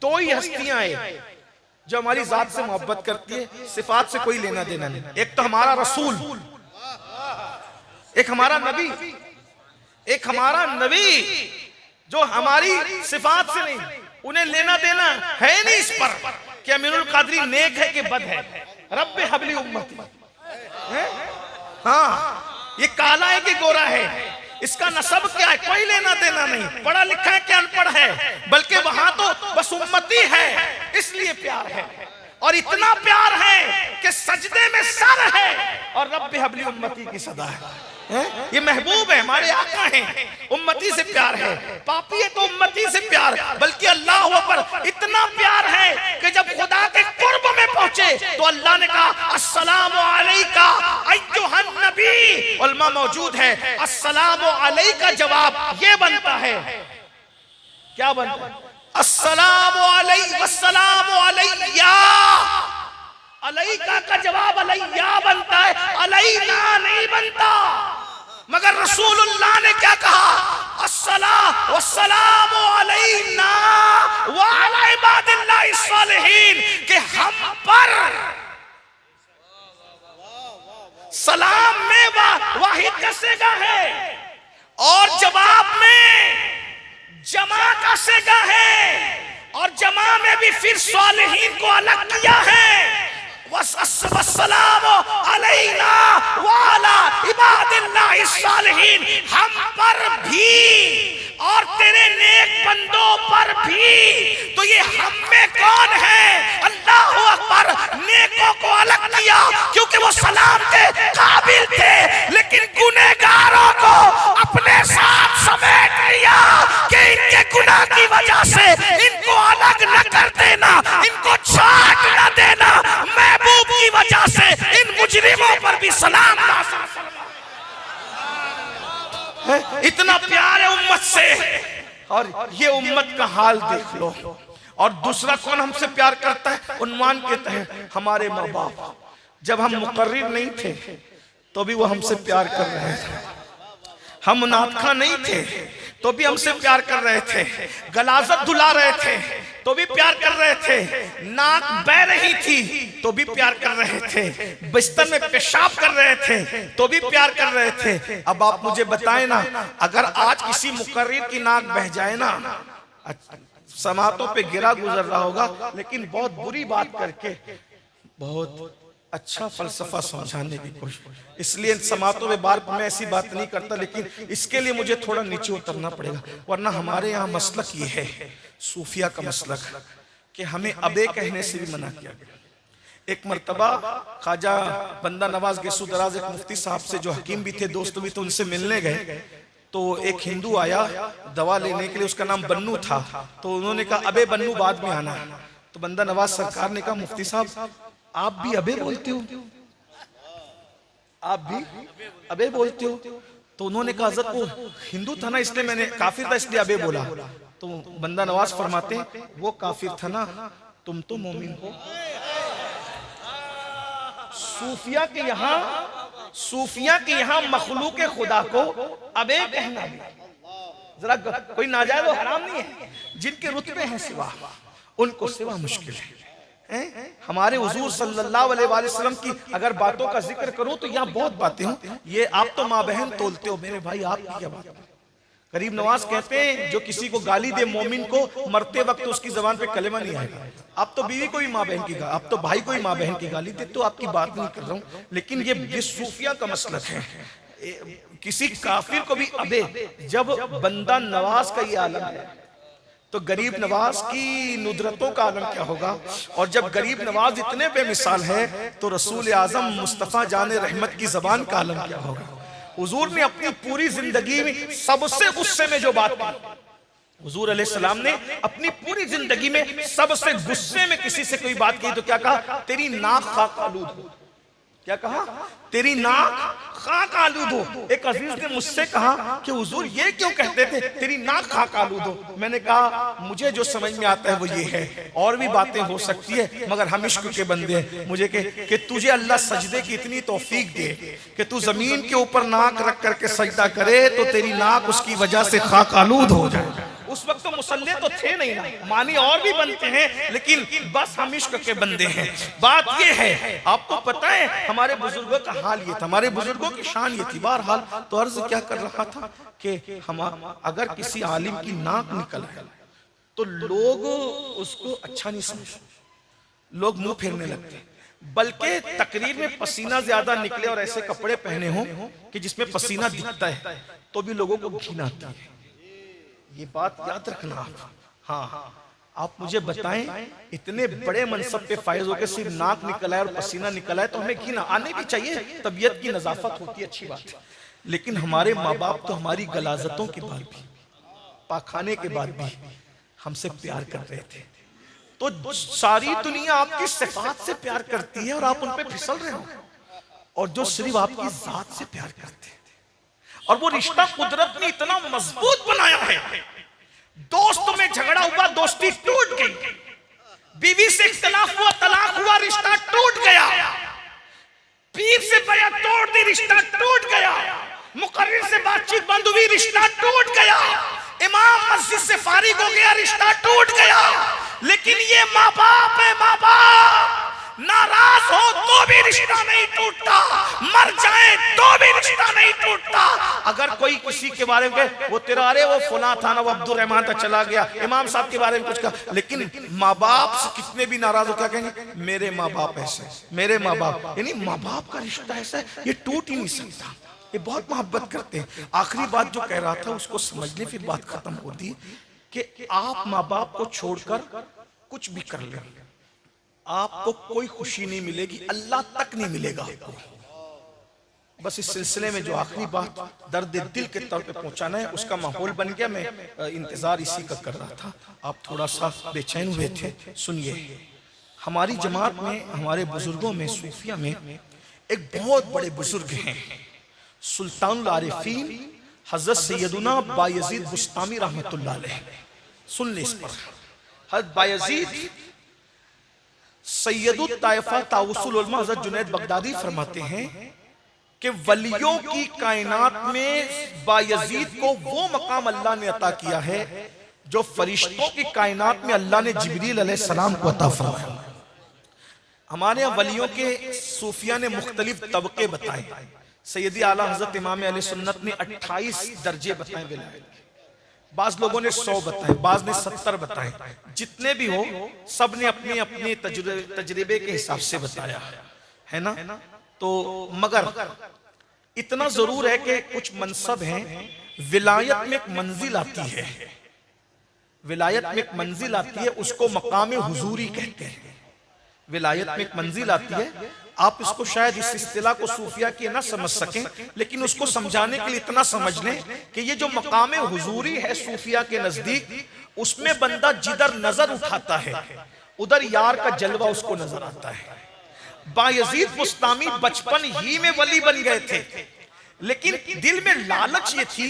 दो ही हस्तियां हैं जो हमारी जात से मोहब्बत करती है, सिफात से कोई लेना देना नहीं। एक तो हमारा रसूल, एक हमारा नबी, एक हमारा नबी जो हमारी सिफात से नहीं, उन्हें लेना देना है नहीं इस पर कि अमीरुल कादरी नेक है कि बद है। रब्बे हबली उम्मती, हाँ ये काला है कि गोरा है, इसका नसब क्या है, कोई लेना देना नहीं। पढ़ा लिखा है कि अनपढ़ है, बल्कि वहां तो बस उम्मती है, इसलिए प्यार है। और इतना प्यार है कि सजदे में सर है और रब्बे हबली उम्मती की सदा है। ये महबूब है, हमारे आका हैं, उम्मती से प्यार है। पापी है तो उम्मती से प्यार, बल्कि अल्लाह पर इतना प्यार है कि जब खुदा के कुर्ब में पहुंचे तो अल्लाह ने कहा अस्सलामु अलैका अय्युहन नबी। उलमा मौजूद है, अस्सलामु अलैका जवाब ये बनता है, क्या बनता है? अस्सलामु अलैका वस्सलामु अलैया। अलैका का जवाब अलैया बनता है, अलैना नहीं बनता। मगर रसूलुल्लाह ने क्या कहा? अस्सलाम वस्सलामु अलैना व अला इबादिल्लाहि सालिहीन, कि हम पर सलाम में वाहिद का सेगा है और जवाब में जमा का सेगा है, और जमा में भी फिर सालिहीन को अलग किया है। वस्सलामु अलैना व अला इबादिल्लाहि सालिहीन, हम पर भी और तेरे नेक बंदों पर भी। तो ये हम में कौन है? अल्लाहु अकबर। नेकों को अलग किया क्योंकि वो सलाम के काबिल थे, लेकिन गुनहगारों को अपने साथ समेट लिया कि इनके गुनाह की वजह से इनको अलग न कर देना, इनको छाट न देना। महबूब की वजह से इन मुजरिमों पर भी सलाम इतना प्यार है उम्मत से। और ये उम्मत का हाल देख लो। और दूसरा कौन हमसे प्यार करता है? उन्वान के तहत हमारे माँ बाप। जब हम मुकर्रिर नहीं थे तो भी वो हमसे प्यार कर रहे थे, हम मुनाफिका नहीं थे तो भी हमसे प्यार कर रहे थे, गलाजत धुला रहे थे तो भी प्यार कर रहे थे, नाक बह रही थी तो भी प्यार कर रहे थे, बिस्तर में पेशाब कर रहे थे तो भी प्यार कर रहे थे। अब आप मुझे बताएं ना, अगर आज किसी मुकर्रिर की नाक बह जाए ना, समातों पे गिरा गुजर रहा होगा, लेकिन बहुत बुरी बात करके बहुत अच्छा फलसफा समझाने की कोशिश। इसलिए समातों में बार मैं ऐसी बात नहीं करता, लेकिन इसके लिए मुझे थोड़ा नीचे उतरना पड़ेगा, वरना हमारे यहाँ मसलक ये है, सूफिया का मसलक, कि हमें अबे कहने से भी मना किया गया। एक मर्तबा ख्वाजा बंदा नवाज गेसू दराज एक मुफ्ती साहब से जो हकीम भी थे, दोस्त भी थे, उनसे मिलने गए तो एक हिंदू आया दवा लेने के लिए, उसका नाम बन्नू था। तो उन्होंने कहा अबे बन्नू बाद में आना। तो बंदा नवाज सरकार ने कहा मुफ्ती साहब आप भी अबे बोलते हो? आप भी अबे बोलते हो? तो उन्होंने कहा हज़रत वो हिंदू था ना इसलिए मैंने, काफिर था इसलिए अबे बोला। तो बंदा नवाज फरमाते वो काफिर था ना, तुम तो मोमिन हो। सूफिया के यहाँ मखलूक खुदा को अबे कहना भी जरा कोई नाजायज और हराम नहीं है। जिनके रुतबे हैं सिवा, उनको सिवा मुश्किल है। हमारे हुजूर सल्लल्लाहु अलैहि वसल्लम की अगर बातों का जिक्र करूं तो यहाँ बहुत बातें हों। ये आप तो माँ बहन तोलते हो, मेरे भाई आपकी क्या बात? गरीब नवाज कहते हैं जो किसी को गाली दे मोमिन को, मरते वक्त उसकी जबान पे कलेमा नहीं आएगा। आप तो बीवी को ही माँ बहन की, आप तो भाई को ही माँ बहन की गाली दे, तो आपकी बात नहीं कर रहा हूँ। लेकिन ये सूफिया का मसलक है, किसी काफिर को भी अबे, जब बंदा नवाज का ये आलम है तो गरीब नवाज की नुदरतों का आलम क्या होगा। और जब गरीब नवाज इतने बेमिसाल है तो रसूल आजम मुस्तफ़ा जाने रहमत की ज़बान का आलम क्या होगा। हुजूर ने अपनी पूरी जिंदगी में सबसे गुस्से में जो बात की, हुजूर अलैहिस्सलाम ने अपनी पूरी जिंदगी में सबसे गुस्से में किसी से कोई बात की तो क्या कहा, तेरी नाक खाक आलूद हो। क्या कहा, तेरी नाक खाक आलूद हो। एक अजीज ने मुझसे कहा कि हुजूर ये क्यों कहते थे तेरी नाक खाक आलूद हो। मैंने कहा मुझे जो समझ में आता है वो ये है, और भी बातें हो सकती है मगर हम इश्क के बंदे हैं। मुझे कि तुझे अल्लाह सजदे की इतनी तौफीक दे कि तू जमीन के ऊपर नाक रख करके सजदा करे तो तेरी नाक उसकी वजह से खाक आलूद हो जाए। उस वक्त तो मुसल्ले तो थे नहीं ना, मानी और भी बनते हैं, लेकिन बस हम इश्क के बंदे हैं। बात ये है, आपको पता है हमारे बुजुर्गों का हाल ये था, हमारे बुजुर्गों की शान ये थी। बहरहाल तो अर्ज क्या कर रहा था कि हम अगर किसी आलिम की नाक निकल है तो लोग उसको अच्छा नहीं समझते, लोग मुंह फेरने लगते, बल्कि तकरीर में पसीना ज्यादा निकले और ऐसे कपड़े पहने हों कि जिसमें पसीना दिखता है तो भी लोगों को घिन आती है। ये बात याद रखना आप। हाँ, आप मुझे बताएं, इतने बड़े मनसब पे फायज होकर सिर्फ नाक निकला है और पसीना निकला है तो हमें घिन आने भी चाहिए, तबीयत की नजाफत होती है, अच्छी बात है। लेकिन हमारे माँ बाप तो हमारी गलाजतों के बाद भी, पाखाने के बाद भी हमसे प्यार कर रहे थे। तो सारी दुनिया आपकी सिफात से प्यार करती है और आप उन पे फिसल रहे हो, और जो सिर्फ आपकी जात से प्यार करते हैं। और वो रिश्ता कुदरत ने इतना मजबूत बनाया है, दोस्त में झगड़ा हुआ दोस्ती टूट गई, बीवी से इख्तिलाफ हुआ तलाक हुआ रिश्ता टूट गया, पीर से बया तोड़ दी रिश्ता टूट गया, मुकर्रिर से बातचीत बंद हुई रिश्ता टूट गया, इमाम मस्जिद से फारिग हो गया रिश्ता टूट गया। लेकिन ये माँ बाप है, माँ बाप नाराज हो तो भी रिश्ता नहीं टूटता, मर जाए तो भी रिश्ता नहीं टूटता। अगर कोई किसी के बारे में वो तेरा, अरे वो फुला था ना, वो अब्दुल रहमान तक चला गया, इमाम साहब के बारे में कुछ कहा, लेकिन माँ बाप से कितने भी नाराज हो क्या कहेंगे, मेरे माँ बाप ऐसे, मेरे माँ बाप। यानी माँ बाप का रिश्ता ऐसा है, ये टूट ही नहीं सकता, ये बहुत मोहब्बत करते हैं। आखिरी बात जो कह रहा था उसको समझ ले, फिर बात खत्म होती कि आप माँ बाप को छोड़कर कुछ भी कर ले, आपको कोई खुशी नहीं मिलेगी, अल्लाह तक नहीं मिलेगा आपको। बस इस सिलसिले में जो आखिरी बात दर्द दिल के तौर पे पहुंचाना है, उसका माहौल बन गया। मैं इंतजार इसी का कर रहा था, आप थोड़ा सा बेचैन हुए थे। सुनिए, हमारी जमात में, हमारे बुजुर्गों में, सूफिया में एक बहुत बड़े बुजुर्ग हैं, सुल्तानुल आरिफीन हजरत सैयदुना बायजीद बुस्तामी रहमतुल्लाह अलैह। सुन ले इस पर। हजरत बायजीद सैयदुत ताइफा ताउसुल उलमा हजरत जुनैद बगदादी फरमाते हैं कि वलियों की कायनात में बायजीद को वो मकाम अल्लाह ने अता किया है जो फरिश्तों की कायनात में अल्लाह ने जिब्रील अलैहिस्सलाम को अता फरमाया। हमारे यहाँ वलियों के सूफिया ने मुख्तलिफ तबके बताए। सैयदी आला हजरत इमाम अहले सुन्नत ने 28 दर्जे बताए विलायत के, बाज लोगों ने 100 बताए, बाज ने 70 बताए। जितने भी हो सब ने अपने अपने तजर्बे के हिसाब से बताया है ना। तो मगर इतना जरूर है कि कुछ मनसब हैं, विलायत में एक मंजिल आती है, विलायत में एक मंजिल आती है, उसको मकाम हुजूरी कहते हैं। विलायत में एक मंजिल आती है, आप इसको शायद इस इस्तिलाह को सूफिया की ना समझ सकें, लेकिन उसको समझाने के लिए इतना समझ लें कि ये जो मकाम हुजूरी है सूफिया के नजदीक, उसमें बंदा जिधर नजर उठाता है उधर यार का जलवा उसको नजर आता है। बायजीद बुस्तामी बचपन ही में वली बन गए थे, लेकिन दिल में लालच ये थी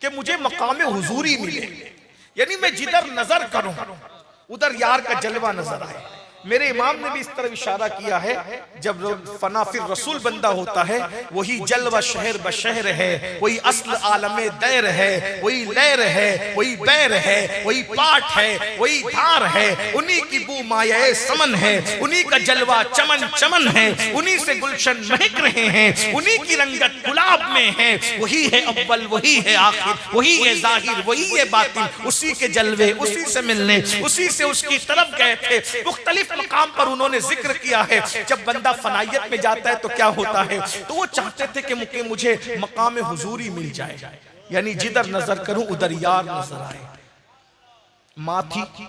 कि मुझे मकाम हुजूरी मिले, यानी मैं जिधर नजर करूं उधर यार का जलवा नजर आए। मेरे इमाम ने भी इस तरह इशारा किया है, जब फना फिर रसूल बंदा होता है, वही जलवा शहर बशहर है, वही अस्ल आलमे दैर है, वही लहर है, वही बैर है, वही पाठ है, वही धार है, उन्हीं की बू माये समन है, उन्हीं का जलवा चमन चमन है, उन्हीं से गुलशन महक रहे हैं, उन्हीं की रंगत गुलाब में है, वही है अव्वल, वही है आखिर, वही है जाहिर, वही है बातिन, उसी के जलवे, उसी से मिलने, उसी से उसकी तरफ गए थे। मुख्तलिफ मकाम पर उन्होंने जिक्र किया है। जब बंदा फनायत में जाता है तो क्या होता है, तो वो चाहते थे कि मुझे मकाम हुजूरी मिल जाए, यानी जिधर नजर करूं उधर यार नजर आए। माँ थी,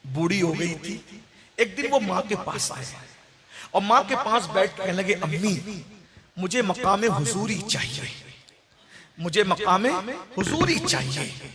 बूढ़ी हो गई थी। एक दिन वो माँ के पास आए और माँ के पास बैठ कहने लगे, अम्मी मुझे मकामे हुजूरी चाहिए, मुझे मकामे हुजूरी चाहिए,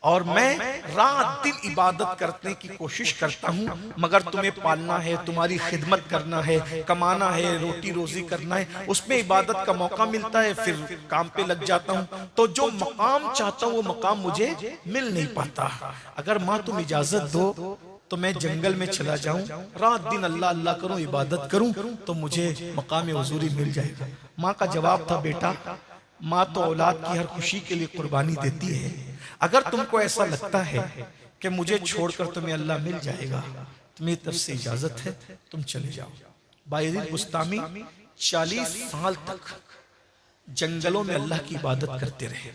और मैं रात दिन इबादत करने की कोशिश करता हूँ, मगर तुम्हें पालना है, तुम्हारी खिदमत करना है, कमाना है, रोटी रोजी करना है, उसमें इबादत का मौका मिलता है, फिर काम पे लग जाता हूँ, तो जो मकाम चाहता हूँ वो मकाम मुझे मिल नहीं पाता। अगर माँ तुम इजाजत दो तो मैं जंगल में चला जाऊं, रात दिन अल्लाह अल्लाह करूं, इबादत करूं, तो मुझे मकाम हुजूरी मिल जाएगा। माँ का जवाब था, बेटा माँ तो औलाद की हर खुशी के लिए कुर्बानी देती है, अगर तुमको ऐसा लगता है कि मुझे छोड़कर तुम्हें अल्लाह मिल जाएगा तो मेरी तरफ से इजाजत है, तुम चले जाओ। बायजीद बुस्तामी 40 साल तक जंगलों में अल्लाह की इबादत करते रहे।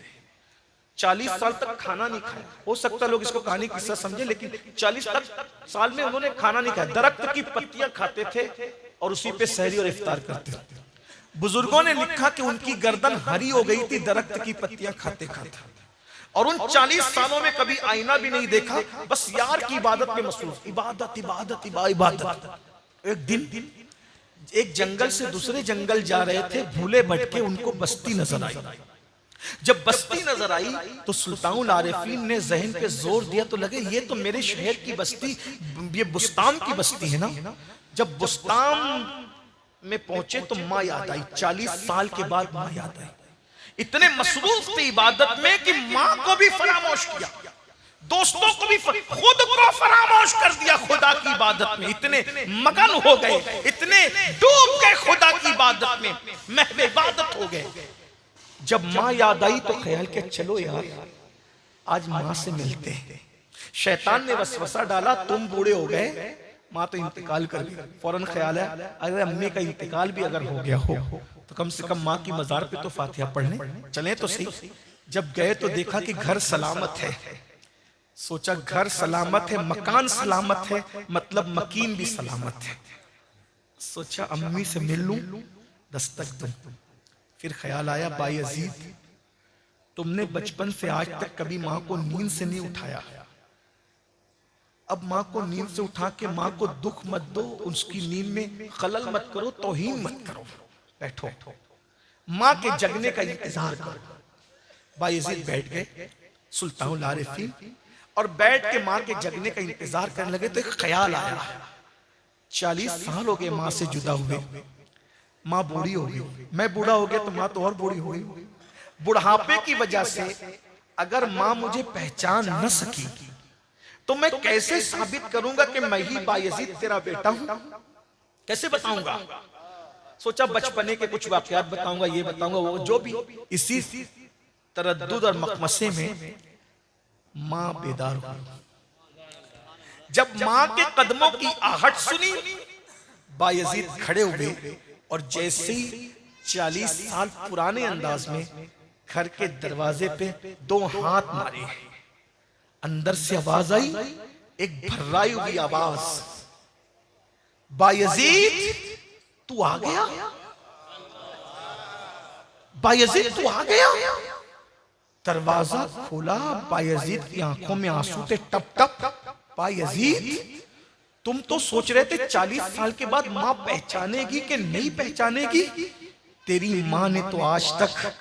40 साल तक खाना नहीं खाया। हो सकता है लोग इसको कहानी किस्सा समझे, लेकिन 40 साल में उन्होंने खाना नहीं खाया। दरख्त की पत्तियां खाते थे और उसी पे सहरी और इफ्तार करते थे। बुजुर्गों ने लिखा कि उनकी गर्दन हरी हो गई थी दरख्त की पत्तियां खाते खाते, और उन 40 सालों में कभी आईना भी नहीं देखा, बस यार की इबादत में मसरूफ, इबादत इबादत इबादत। एक दिन एक जंगल से दूसरे जंगल जा रहे थे, भूले भटके उनको बस्ती नजर आई। जब बस्ती नजर आई तो सुल्तानुल आरिफीन ने जहन पे जोर दिया, तो लगे ये तो मेरे शहर की बस्ती, ये बुस्तान की बस्ती है ना। जब बुस्तान में पहुंचे तो माँ याद आई। 40 साल के बाद माँ याद आई। इतने मसरूफ थे इबादत में कि माँ को भी फरामोश किया, दोस्तों को भी, खुद को फरामोश कर दिया खुदा की इबादत में। इतने मगन हो गए, इतने डूब गए खुदा की इबादत में, महव इबादत हो गए। जब माँ याद आई तो ख्याल के चलो यार आज माँ से मिलते हैं। शैतान ने वसवसा डाला, तुम बूढ़े हो गए, माँ तो इंतकाल कर गई। फौरन ख्याल है अगर अम्मी का इंतकाल भी अगर हो गया हो तो कम से कम माँ की मजार पे तो फातिहा पढ़ने चले तो सही। जब गए तो देखा कि घर सलामत है। सोचा घर सलामत है, मकान सलामत है, मतलब मकीन भी सलामत है। सोचा अम्मी से मिल लूं, दस्तक दूं। फिर ख्याल आया, बायजीद तुमने बचपन से आज तक कभी माँ को नींद से नहीं उठाया, अब माँ को नींद से उठा के माँ को दुख मत दो, उसकी नींद में खलल मत करो, तौहीन मत करो। बैठो, माँ के जगने का इंतजार करो। बायजीद बैठ गए सुल्तानुल आरिफीन, और बैठ के माँ के जगने का इंतजार करने लगे। तो एक ख्याल आया, 40 साल हो गए माँ से जुदा हुए, माँ बूढ़ी हो गई, मैं बूढ़ा हो गया तो माँ तो और बूढ़ी हो गई। बुढ़ापे की वजह से अगर माँ मुझे पहचान न सकी तो मैं कैसे साबित करूंगा कि मैं ही बायजीद तेरा बेटा हूं, कैसे बताऊंगा। सोचा बचपने के कुछ वाकयात बताऊंगा, ये बताऊंगा वो, जो भी। इसी तरद्दुद और मकमसे में माँ बेदार हुई। जब माँ के कदमों की आहट सुनी, बायजीद खड़े हुए और जैसे ही 40 साल पुराने अंदाज में घर के दरवाजे पे 2 हाथ मारे, अंदर से आवाज आई, एक भर्राई हुई आवाज, बायजीद तू आ गया, बायजीद तू आ गया। दरवाजा खोला, बायजीद की आंखों में आंसू थे टप टप। बायजीद तुम तो सोच रहे थे 40 साल के बाद माँ पहचानेगी कि नहीं पहचानेगी, तेरी माँ ने तो आज तक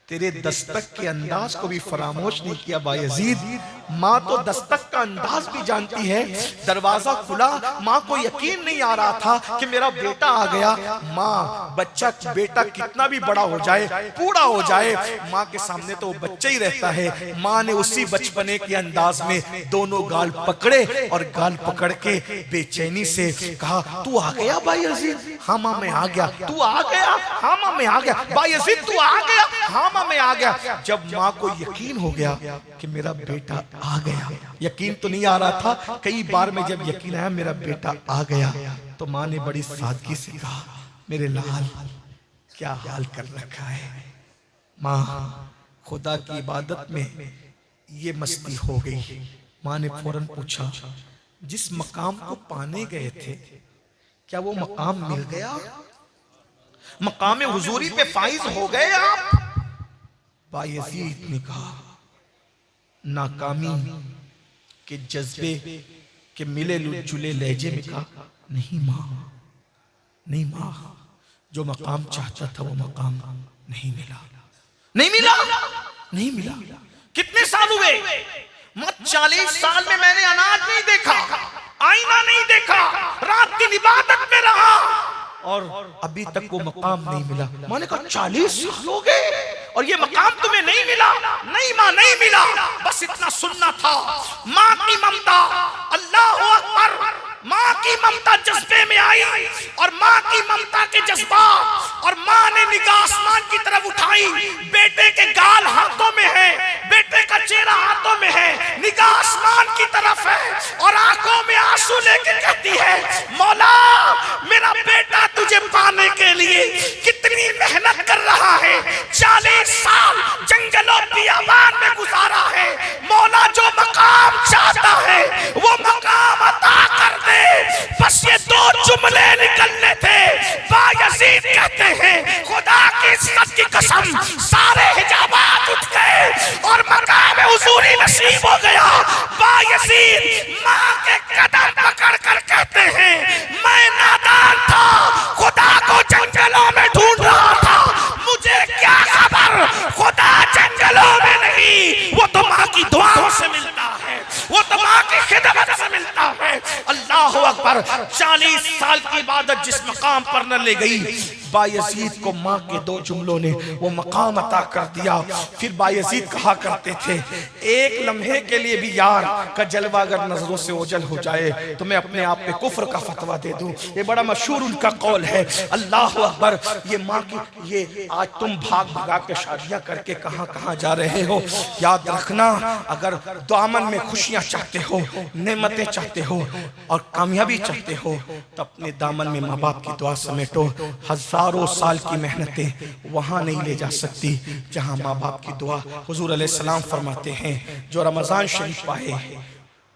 तेरे दस्तक के अंदाज को भी फरामोश नहीं किया। बायजीद माँ तो दस्तक का अंदाज भी जानती है। दरवाजा खुला, माँ को यकीन नहीं आ रहा था कि मेरा बेटा आ गया। माँ बच्चा बेटा कितना भी बड़ा हो जाए, बूढ़ा हो जाए, माँ के सामने तो वो बच्चा ही रहता है। माँ ने उसी बचपने के अंदाज में दोनों गाल पकड़े और गाल पकड़ के बेचैनी से कहा, तू आ गया बायजीद? हाँ माँ मैं आ गया। तू आ गया? हाँ माँ मैं आ गया। बायजीद तू आ गया? हाँ माँ मैं आ गया। जब माँ को यकीन हो गया कि मेरा बेटा आ गया, यकीन तो नहीं आ रहा था, कई बार में जब यकीन आया मेरा बेटा आ गया, तो माँ ने बड़ी सादगी से कहा, मेरे लाल क्या हाल कर रखा है। माँ खुदा की इबादत में ये मस्ती हो गई। माँ ने फौरन पूछा, जिस मकाम को पाने गए थे क्या वो मकाम मिल गया? मकाम हुजूरी पे फाइज हो गए आप? बायजीद ने कहा, नाकामी के जज्बे के मिले जुले लहजे में कहा, नहीं माँ, नहीं माँ, जो मकाम चाहता था वो मकाम नहीं मिला, नहीं मिला, नहीं मिला। कितने साल हुए? 40 साल में मैंने अनाज नहीं देखा, आईना नहीं देखा, रात की इबादत में रहा और अभी तक वो मकाम नहीं मिला। मैंने कहा 40 साल हो गए और ये मकाम तुम्हें नहीं मिला? नहीं माँ, नहीं मिला, बस इतना सुनना था। माँ की ममता, अल्लाह अकबर, माँ की ममता जज्बे में आई और माँ की ममता के जज्बात, और माँ ने निगाह आसमान की तरफ उठाई। बेटे के गाल हाथों में है, बेटे का चेहरा हाथों में है, निगाह आसमान की तरफ है और आंखों में आंसू लेके कहती है, मौला मेरा बेटा तुझे पाने के लिए कितनी मेहनत कर रहा है, 40 साल जंगलों बियाबान में गुजारा है। मौला जो मकाम चाहता है वो मकाम अता कर दे। बस ये 2 जुमले निकलने थे। बायजीद कहते हैं, खुदा की इज्जत की कसम, सारे हिजाबात उठ गए और मकाम हुजूरी नसीब हो गया। बायजीद माँ के कदम पकड़ कर कहते हैं, मैं नादान था, खुदा को जंगलों में ढूंढ रहा था, मुझे क्या खबर खुदा जंगलों में नहीं, वो तो माँ की दुआओं से मिलता है, वो तो माँ की खिदमत से मिलता है। अल्लाह अकबर। 40 साल की इबादत जिस मकाम पर न ले गई, बायजीद को माँ के 2 जुमलों ने वो मकाम अता कर दिया। फिर बायजीद कहा करते थे, एक लम्हे के लिए भी यार का जलवा अगर नजरों से ओझल हो जाए तो मैं अपने आप पे कुफ्र का फतवा दे दूं। ये बड़ा मशहूर उनका कौल है। अल्लाह अकबर। ये माँ की, ये आज तुम भाग भगा के शादियां करके कहाँ कहाँ जा रहे हो, याद रखना, अगर दामन में खुशियां चाहते हो, नेमतें चाहते हो और कामयाबी चाहते हो तो अपने दामन में माँ बाप की दुआ समेटो। हजारों साल की मेहनतें वहां नहीं ले जा सकती जहां माँ बाप की दुआ। हुजूर अलैहिस्सलाम फरमाते हैं, जो रमजान शरीफ पाए,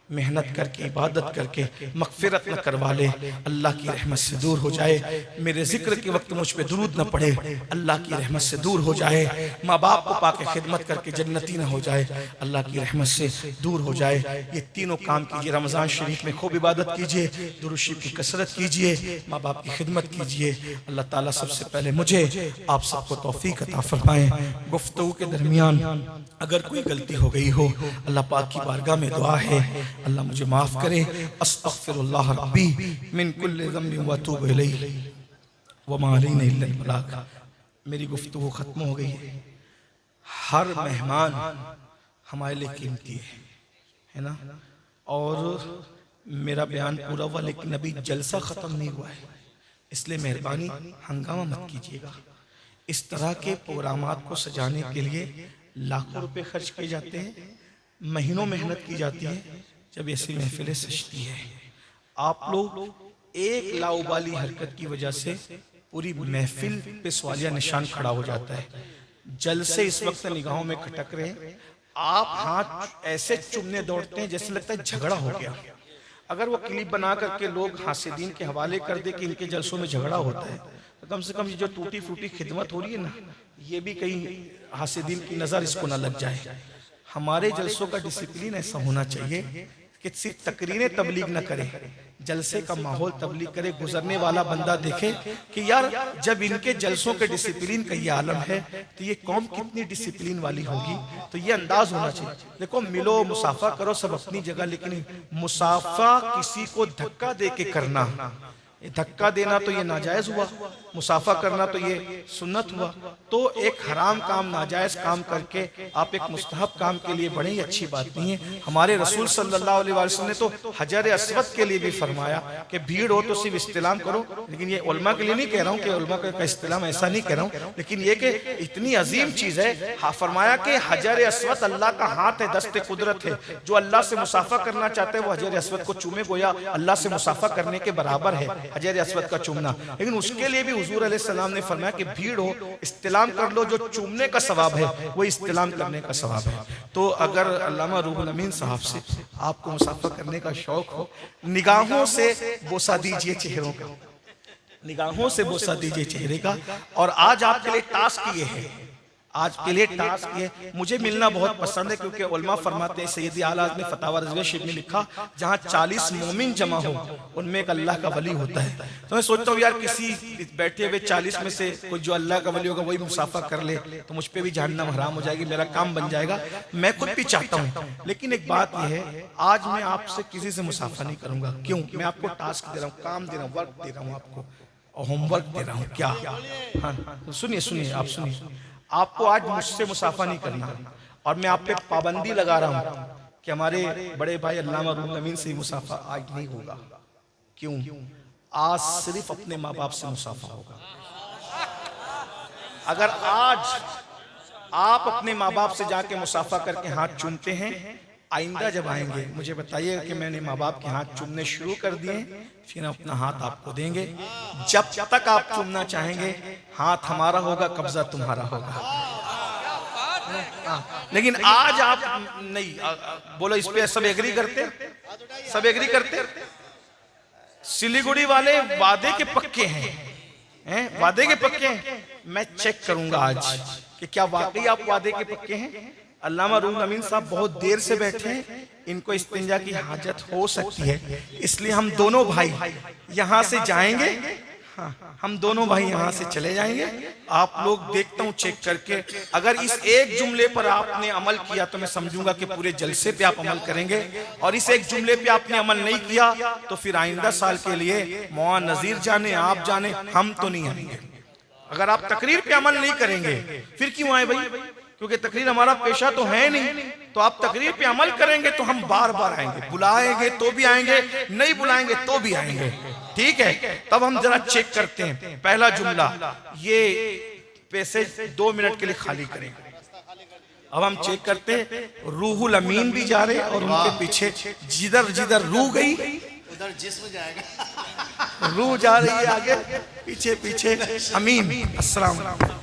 मेहनत करके इबादत करके मगफिरत न करवा ले, अल्लाह की रहमत से दूर हो जाए। मेरे जिक्र के वक्त मुझ पे दुरूद न पड़े, अल्लाह की रहमत से दूर हो जाए। माँ बाप को पाके खिदमत करके जन्नती न हो जाए, अल्लाह की रहमत से दूर हो जाए। ये तीनों काम कीजिए। रमज़ान शरीफ में खूब इबादत कीजिए, दुरूद शरीफ की कसरत कीजिए, माँ बाप की खिदमत कीजिए। अल्लाह ताला सबसे पहले मुझे आप सबको तौफीक अता फरमाए। गुफ्तगू के दरमियान अगर कोई गलती हो गई हो, अल्लाह पाक की बारगाह में दुआ है, अल्लाह मुझे माफ करे। अस्तगफिरुल्लाह रब्बी मिन कुल्लि ज़म्बिन व अतूबु इलैहि व मा अलैना इल्ला अल बलाग। मेरी गुफ्तगू खत्म हो गई है। हर मेहमान हमारे लिए कीमती है ना, और मेरा बयान पूरा हुआ लेकिन अभी जलसा खत्म नहीं हुआ है, इसलिए मेहरबानी हंगामा मत कीजिएगा। इस तरह के प्रोग्रामात को सजाने के लिए लाखों रुपए खर्च किए जाते हैं, महीनों मेहनत की जाती है, जब ऐसी महफिलें सजती है। आप लोग एक लाउबाली हरकत की वजह से पूरी महफिल पे सवालिया निशान खड़ा हो जाता है। जल से इस वक्त निगाहों में खटक रहे हैं, आप हाथ ऐसे चुमने दौड़ते हैं जैसे लगता है झगड़ा हो गया। अगर वो क्लिप बना करके लोग हासिदीन के हवाले कर दे कि इनके जलसों में झगड़ा होता है, तो कम से कम ये जो टूटी फूटी खिदमत हो रही है ना, ये भी कहीं हासिदीन की नजर इसको ना लग जाए। हमारे जलसों का डिसिप्लिन ऐसा होना चाहिए कि सिर्फ तकरीरें तबलीग न करें, जलसे का माहौल तबलीग करे। गुजरने वाला बंदा देखे कि यार जब इनके जलसों के डिसिप्लिन का ये आलम है तो ये कौम कितनी डिसिप्लिन वाली होगी। तो ये अंदाज होना चाहिए। देखो, मिलो मुसाफा करो सब अपनी जगह, लेकिन मुसाफा किसी को धक्का दे के करना, धक्का देना तो ये नाजायज हुआ, मुसाफा करना तो ये सुन्नत हुआ। तो एक हराम काम, नाजायज काम करके आप एक मुस्तहब काम के लिए बड़ी अच्छी बात नहीं है। हमारे रसूल सल्लल्लाहु अलैहि वसल्लम ने तो हजर अस्वद के लिए भी फरमाया कि भीड़ हो तो सिर्फ इस्तिलाम करो। लेकिन ये उलमा के लिए नहीं कह रहा हूँ कि उलमा का इस्तिलाम ऐसा नहीं कह रहा हूँ, लेकिन ये कि इतनी अजीम चीज है। फरमाया कि हजर अस्वद अल्लाह का हाथ है, दस्ते कुदरत है। जो अल्लाह से मुसाफा करना चाहते हैं वो हजर अस्वद को चूमे, गोया अल्लाह से मुसाफा करने के बराबर है हजर अस्वद का चूमना। लेकिन उसके लिए भी हुजूर अलैहिस्सलाम ने फरमाया कि भीड़ हो इस्तिलाम कर लो, जो चूमने का सवाब है वो इस्तिलाम करने का सवाब है। तो अगर अल्लामा रूहुल अमीन साहब से आपको मुसाफा करने का शौक हो, निगाहों से बोसा दीजिए चेहरों का, निगाहों से बोसा दीजिए चेहरे का। और आज आपके लिए टास्क ये है, आज के लिए टास्क ये मुझे मिलना बहुत पसंद है, क्योंकि उलमा फरमाते हैं, सैयदी आला हज़रत ने फतावा रज़विया शरीफ में लिखा, जहाँ 40 मोमिन जमा हो उनमें एक अल्लाह का वली होता है। तो मैं सोचता हूँ यार किसी बैठे हुए 40 में से कोई जो अल्लाह का वली होगा वही मुसाफा कर ले तो मुझ पर भी जहन्नम हराम हो जाएगी, मेरा काम बन जाएगा। मैं खुद भी चाहता हूँ, लेकिन एक बात यह है, आज मैं आपसे किसी से मुसाफा नहीं करूंगा। क्यों? मैं आपको टास्क दे रहा हूँ, काम दे रहा हूँ, वर्क दे रहा हूँ आपको, और होमवर्क दे रहा हूँ। क्या? हाँ, सुनिए सुनिए, आप सुनिए, आपको आज मुझसे मुसाफा नहीं करना, और मैं आप पे पाबंदी लगा रहा हूँ कि हमारे बड़े भाई अल्लामा रूहुल अमीन से मुसाफा आज नहीं होगा। क्यों? आज सिर्फ अपने माँ बाप से मुसाफा होगा। अगर आज आप अपने माँ बाप से जाके मुसाफा करके हाथ चूमते हैं, आइंदा जब आएंगे मुझे बताइएगा कि मैंने माँ बाप के हाथ चूमने शुरू कर दिए, फिर अपना हाथ आपको देंगे। जब तक आप चूमना चाहेंगे हाथ हमारा होगा, कब्जा तुम्हारा होगा। लेकिन आज आप नहीं बोलो, इस पे सब एग्री करते, सब एग्री करते। सिलीगुड़ी वाले वादे के पक्के हैं, वादे के पक्के हैं। मैं चेक करूंगा आज कि क्या वाकई आप वादे के पक्के हैं। अल्लामा रूहुल अमीन साहब बहुत देर से बैठे हैं, इनको इस्तिंजा की हाजत हो सकती है, इसलिए हम दोनों भाई यहाँ से जाएंगे। हाँ, हम दोनों भाई यहाँ से चले जाएंगे। आप लोग देखता हूँ चेक करके, अगर इस एक जुमले पर आपने अमल किया तो मैं समझूंगा कि पूरे जलसे पे आप अमल करेंगे, और इस एक जुमले पे आपने अमल नहीं किया तो फिर आइंदा साल के लिए मौआ नजीर जाने आप जाने, हम तो नहीं आएंगे। अगर आप तकरीर पे अमल नहीं करेंगे फिर क्यों आए भाई? क्योंकि तकरीर हमारा पेशा तो है नहीं। तो आप तकरीर पे अमल करेंगे तो हम बार बार आएंगे, बुलाएंगे तो भी आएंगे, नहीं बुलाएंगे तो भी आएंगे। ठीक है, तब हम जरा चेक करते हैं। पहला जुमला, ये पैसेज 2 मिनट के लिए खाली करेंगे। अब हम चेक करते हैं, रूहुल अमीन भी जा रहे और उनके पीछे जिधर जिधर रूह गई उधर जिस्म जाएगा, रूह जा रही है आगे, पीछे पीछे अमीन। अस्सलाम वालेकुम।